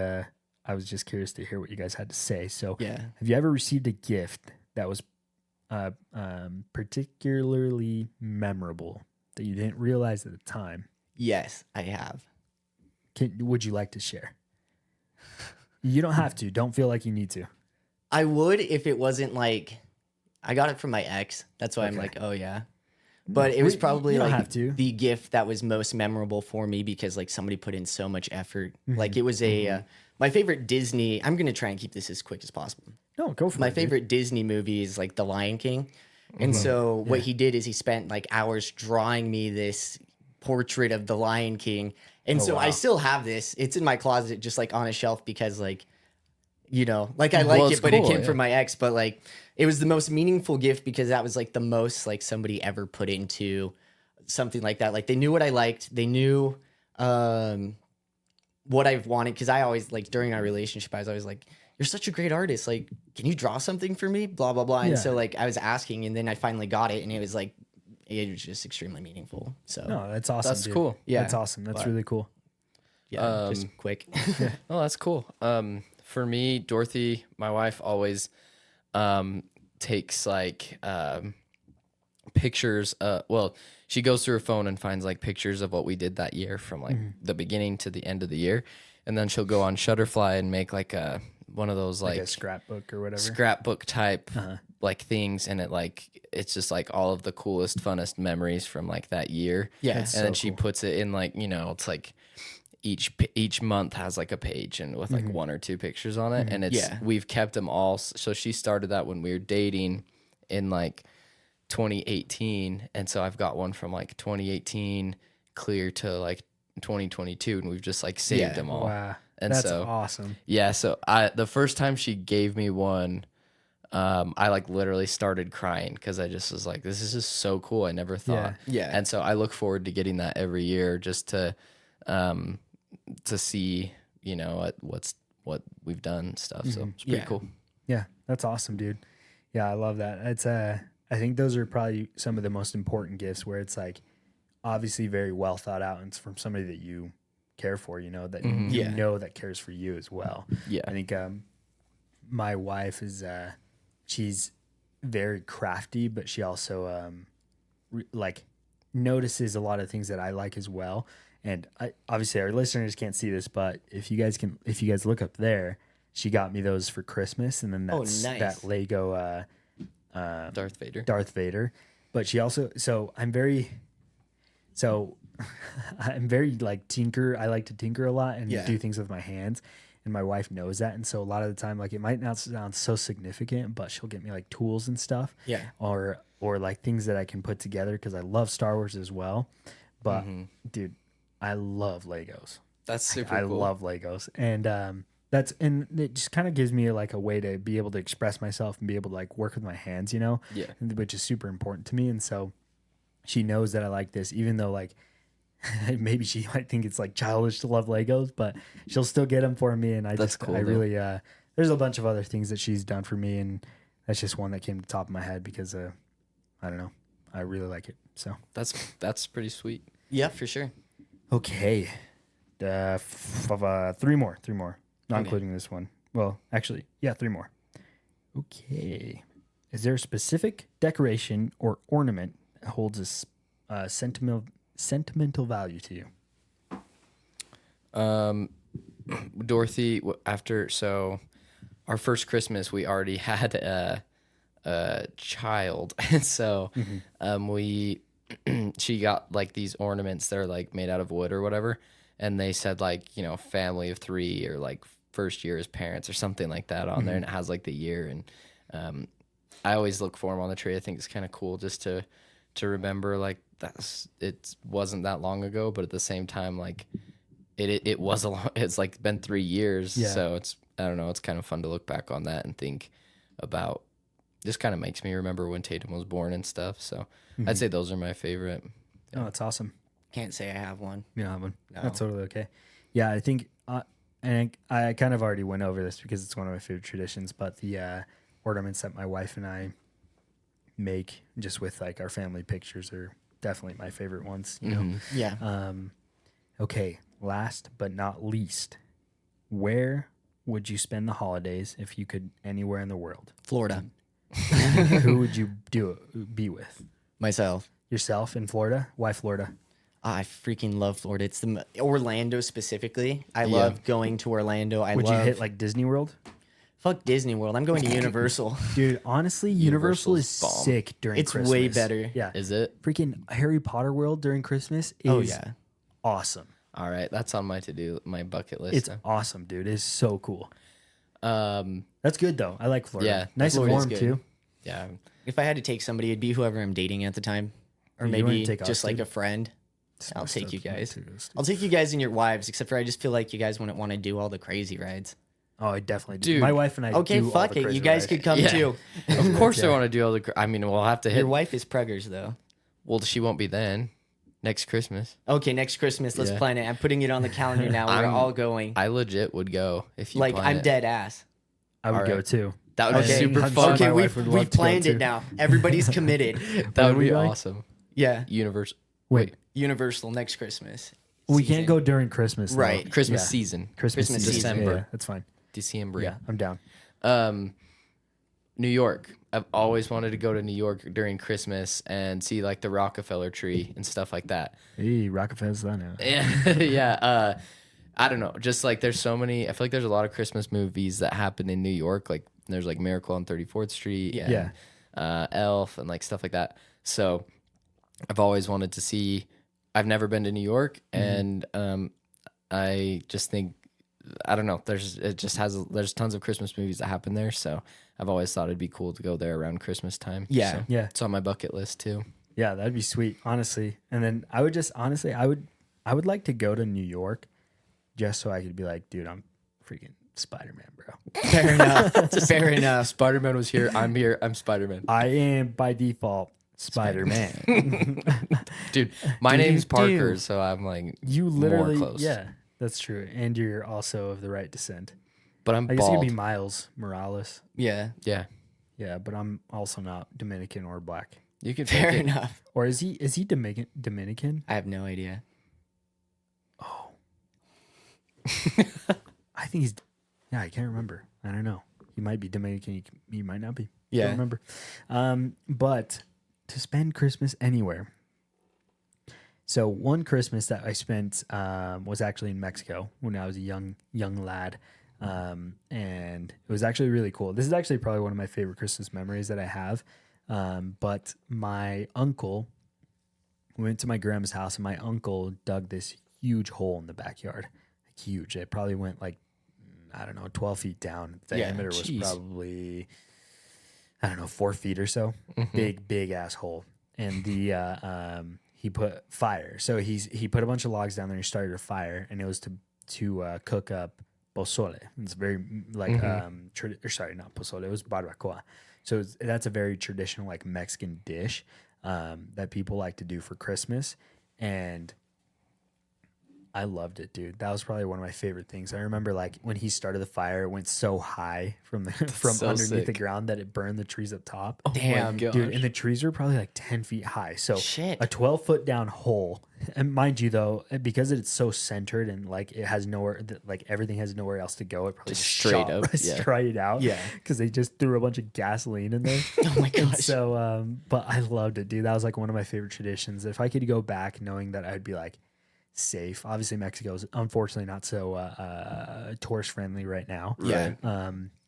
I was just curious to hear what you guys had to say. So, Yeah. have you ever received a gift that was particularly memorable that you didn't realize at the time? Yes, I have. Would you like to share? You don't have to. Don't feel like you need to. I would if it wasn't like I got it from my ex. That's why I'm Okay. like, oh yeah. But it was probably you don't like have to. the gift that was most memorable for me because like somebody put in so much effort. Like it was a my favorite Disney. I'm gonna try and keep this as quick as possible. No, go for My it. dude. favorite Disney movie is like The Lion King. And so what he did is he spent like hours drawing me this portrait of the Lion King. And so I wow. still have this. It's in my closet just like on a shelf because like you know, like I Well, like it's it, but it cool, came yeah. from my ex, but like it was the most meaningful gift because that was like the most like somebody ever put into something like that. Like they knew what I liked. They knew what I've wanted. Cause I always like during our relationship, I was always like, you're such a great artist. Like, can you draw something for me? Blah, blah, blah. And Yeah. so like I was asking and then I finally got it and it was like, it was just extremely meaningful. So No, that's awesome. That's dude. cool. Yeah. That's awesome. That's But- really cool. yeah, just quick. Oh, that's cool. For me, Dorothy, my wife, always takes like pictures. Well, she goes through her phone and finds like pictures of what we did that year from like the beginning to the end of the year, and then she'll go on Shutterfly and make like one of those Like like a scrapbook or whatever. scrapbook type like things, and it's just like all of the coolest, funnest memories from like that year. Yeah. and That's then so she cool. puts it in like it's like each month has like a page and with like one or two pictures on it, and it's Yeah. we've kept them all. So she started that when we were dating in like 2018, and so I've got one from like 2018 clear to like 2022, and we've just like saved Yeah. them all. Wow. And That's so awesome. yeah, so the first time she gave me one, I like literally started crying because I just was like, this is just so cool. I never thought. Yeah. And so I look forward to getting that every year just to see, what we've done and stuff. So it's pretty Yeah. cool. Yeah, that's awesome, dude. Yeah, I love that. It's I think those are probably some of the most important gifts where it's like obviously very well thought out and it's from somebody that you care for, you know, that Mhm. you Yeah. know that cares for you as well. Yeah. I think my wife is she's very crafty, but she also like notices a lot of things that I like as well. And obviously our listeners can't see this, but if you guys look up there, she got me those for Christmas, and then that's nice. that Lego Darth Vader. Darth Vader. But she also I'm very like tinker. I like to tinker a lot and Yeah. do things with my hands. And my wife knows that. And so a lot of the time, like it might not sound so significant, but she'll get me like tools and stuff. Yeah. Or like things that I can put together because I love Star Wars as well. But dude, I love Legos. That's super I cool. love Legos. And and it just kind of gives me like a way to be able to express myself and be able to like work with my hands, you know? Yeah. Which is super important to me. And so she knows that I like this, even though like maybe she might think it's like childish to love Legos, but she'll still get them for me. And That's cool, I though. really, there's a bunch of other things that she's done for me. And that's just one that came to the top of my head because, I don't know, I really like it. So, That's pretty sweet. Yeah, for sure. okay. Three more, not Okay. including this one. Well, actually, yeah, three more. Okay. Is there a specific decoration or ornament that holds a sentimental value to you? Dorothy, so our first Christmas, we already had a child. And so she got like these ornaments that are like made out of wood or whatever. And they said like, you know, family of 3 or like first year as parents or something like that on there. And it has like the year. And I always look for them on the tree. I think it's kind of cool just to remember like it wasn't that long ago, but at the same time, like it was it's like been 3 years. Yeah. So I don't know. It's kind of fun to look back on that and think about, just kind of makes me remember when Tatum was born and stuff. So I'd say those are my favorite. Oh, that's awesome. Can't say I have one. You don't have one. No. That's totally okay. Yeah, I think, and I kind of already went over this because it's one of my favorite traditions, but the ornaments that my wife and I make just with like our family pictures are definitely my favorite ones, you know? Yeah. Okay, last but not least, where would you spend the holidays if you could anywhere in the world? Florida. Who would you be with? Myself. Yourself in Florida? Why Florida? I freaking love Florida. It's Orlando specifically. I Yeah. love going to Orlando. Would you hit like Disney World? Fuck Disney World. I'm going to Universal. Dude, honestly, Universal is Universal's bomb. sick during It's Christmas. way better. Yeah. Is it? Freaking Harry Potter World during Christmas is Oh, yeah. awesome. All right. That's on my bucket list. It's awesome, dude. It's so cool. Um, That's good, though. I like Florida. Yeah, Nice and Florida's warm, good. too. yeah. If I had to take somebody, it'd be whoever I'm dating at the time. Or You wanna maybe take just like Austin? a friend. I'll Messed take up you guys. too. I'll take you guys and your wives, except for I just feel like you guys wouldn't want to do all the crazy rides. Oh, I definitely do. Dude. My wife and I Okay, do all fuck the it. crazy You guys rides. could come Yeah. too. Of course I Yeah. want to do all the. I mean, we'll have to hit. Your wife is preggers though. Well, she won't be then. Next Christmas, Okay, next Christmas, let's Yeah. plan it. I'm putting it on the calendar now. We're I'm- all going. I legit would go if you. Like, plan I'm it. dead ass. I would All go, right. too. That would be Okay. super I'm fun. sure Okay, my wife would love we've to go, planned too. it now. Everybody's committed. That When would are we be going? awesome. Yeah, Universe. Wait, Universal next Christmas. we season. can't go during Christmas. though. Right. Christmas Yeah. season. Christmas Christmas season. season. December. Yeah, that's fine. December. Yeah, I'm down. New York. I've always wanted to go to New York during Christmas and see like the Rockefeller tree and stuff like that. Hey, Rockefeller's that now. Yeah, yeah. I don't know. Just like there's so many. I feel like there's a lot of Christmas movies that happen in New York. Like there's like Miracle on 34th Street. Yeah. And, Elf and like stuff like that. So I've always wanted to see. I've never been to New York, and I just think I don't know. There's tons of Christmas movies that happen there. So I've always thought it'd be cool to go there around Christmas time. Yeah. So Yeah. it's on my bucket list too. Yeah, that'd be sweet, honestly. And then I would just honestly, I would like to go to New York just so I could be like, dude, I'm freaking Spider-Man, bro. Fair enough. Fair enough. Spider-Man was here. I'm here. I'm Spider-Man. I am by default Spider-Man. Dude, my name's Parker, do. so I'm like You literally, more close. yeah, that's true. And you're also of the right descent. But I'm I guess you bald. could be Miles Morales. Yeah. Yeah. Yeah, but I'm also not Dominican or black. You can Fair take it. enough. Or is he Dominican? I have no idea. Oh. I think he's I can't remember. I don't know. He might be Dominican, he might not be. Yeah. Don't remember. But to spend Christmas anywhere. So one Christmas that I spent was actually in Mexico when I was a young lad. And it was actually really cool. This is actually probably one of my favorite Christmas memories that I have. But my uncle went to my grandma's house, and my uncle dug this huge hole in the backyard. Like huge. It probably went like, I don't know, 12 feet down. The diameter was probably, I don't know, 4 feet or so. Big ass hole. And the he put fire. So he put a bunch of logs down there and he started a fire, and it was to cook up pozole. It's very like sorry, not pozole. It was barbacoa. So that's a very traditional like Mexican dish that people like to do for Christmas, and I loved it, dude. That was probably one of my favorite things. I remember like when he started the fire, it went so high from so underneath the sick. ground that it burned the trees up top. Damn, gosh. Dude, and the trees were probably like 10 feet high. So Shit. a 12-foot down hole. And mind you, though, because it's so centered and like it has nowhere, like everything has nowhere else to go, it probably Just just straight shot up, right yeah. straight out. Yeah. Because they just threw a bunch of gasoline in there. Oh my And gosh. so, but I loved it, dude. That was like one of my favorite traditions. If I could go back knowing that I'd be like safe. Obviously, Mexico is unfortunately not so tourist friendly right now. Yeah.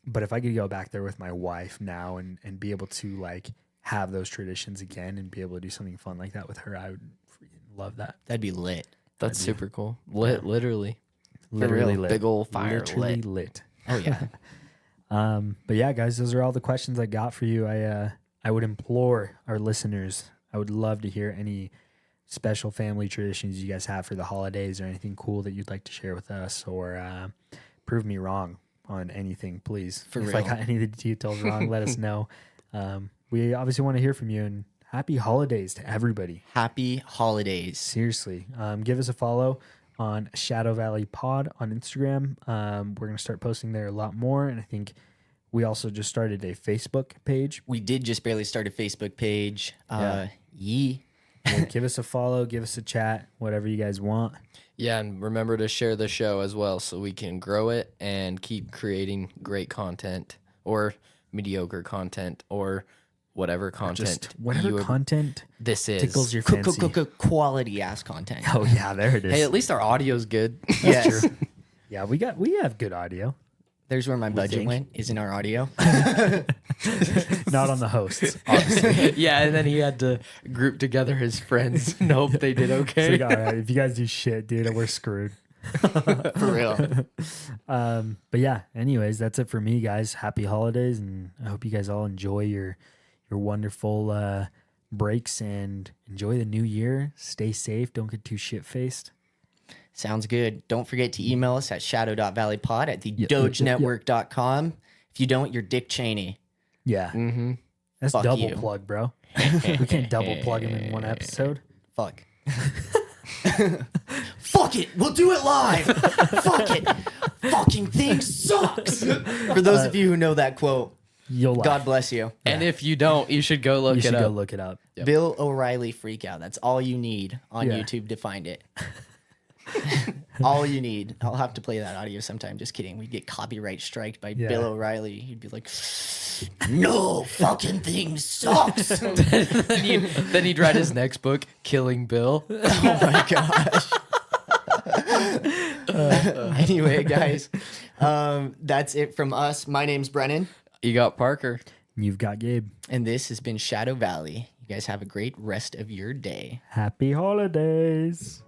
But if I could go back there with my wife now and be able to like have those traditions again and be able to do something fun like that with her, I would freaking love that. That'd be lit. That's super cool. Literally. Literally real. lit. Big old fire Literally lit. lit. Oh yeah. But yeah, guys, those are all the questions I got for you. I would implore our listeners. I would love to hear any special family traditions you guys have for the holidays or anything cool that you'd like to share with us, or prove me wrong on anything, please. For if real. I got any of the details wrong, let us know. We obviously want to hear from you, and happy holidays to everybody. Happy holidays. Seriously. Give us a follow on Shadow Valley Pod on Instagram. We're going to start posting there a lot more. And I think we also just started a Facebook page. We did just barely start a Facebook page. Yeah. Yeah, give us a follow, give us a chat, whatever you guys want. Yeah, and remember to share the show as well so we can grow it and keep creating great content or mediocre content or whatever content. Just whatever content this is. tickles your fancy. Quality ass content. Oh, yeah, there it is. Hey, at least our audio's good. Yes. Yeah, we have good audio. There's where my budget think. went, is in our audio. Not on the hosts, obviously. Yeah, and then he had to group together his friends and hope they did It's okay. like, all right, if you guys do shit, dude, we're screwed. For real. But yeah, anyways, that's it for me, guys. Happy holidays, and I hope you guys all enjoy your wonderful breaks and enjoy the new year. Stay safe. Don't get too shit-faced. Sounds good. Don't forget to email us at shadow.valleypod at Yep. thedogenetwork.com. If you don't, you're Dick Cheney. Yeah. Mm-hmm. That's Fuck double you. plug, bro. We can't double plug him in one episode. Fuck. Fuck it. We'll do it live. Fuck it. Fucking thing sucks. For those of you who know that quote, You'll laugh. God bless you. And if you don't, you should go look You it should up. go look it up. Yep. Bill O'Reilly freak out. That's all you need on Yeah. YouTube to find it. All you need. I'll have to play that audio sometime. Just kidding. We'd get copyright striked by Yeah. Bill O'Reilly. He'd be like, no fucking thing sucks. then he'd write his next book, Killing Bill. Oh my gosh. Anyway, guys, that's it from us. My name's Brennan, You got Parker. You've got Gabe. and this has been Shadow Valley. You guys have a great rest of your day. Happy holidays.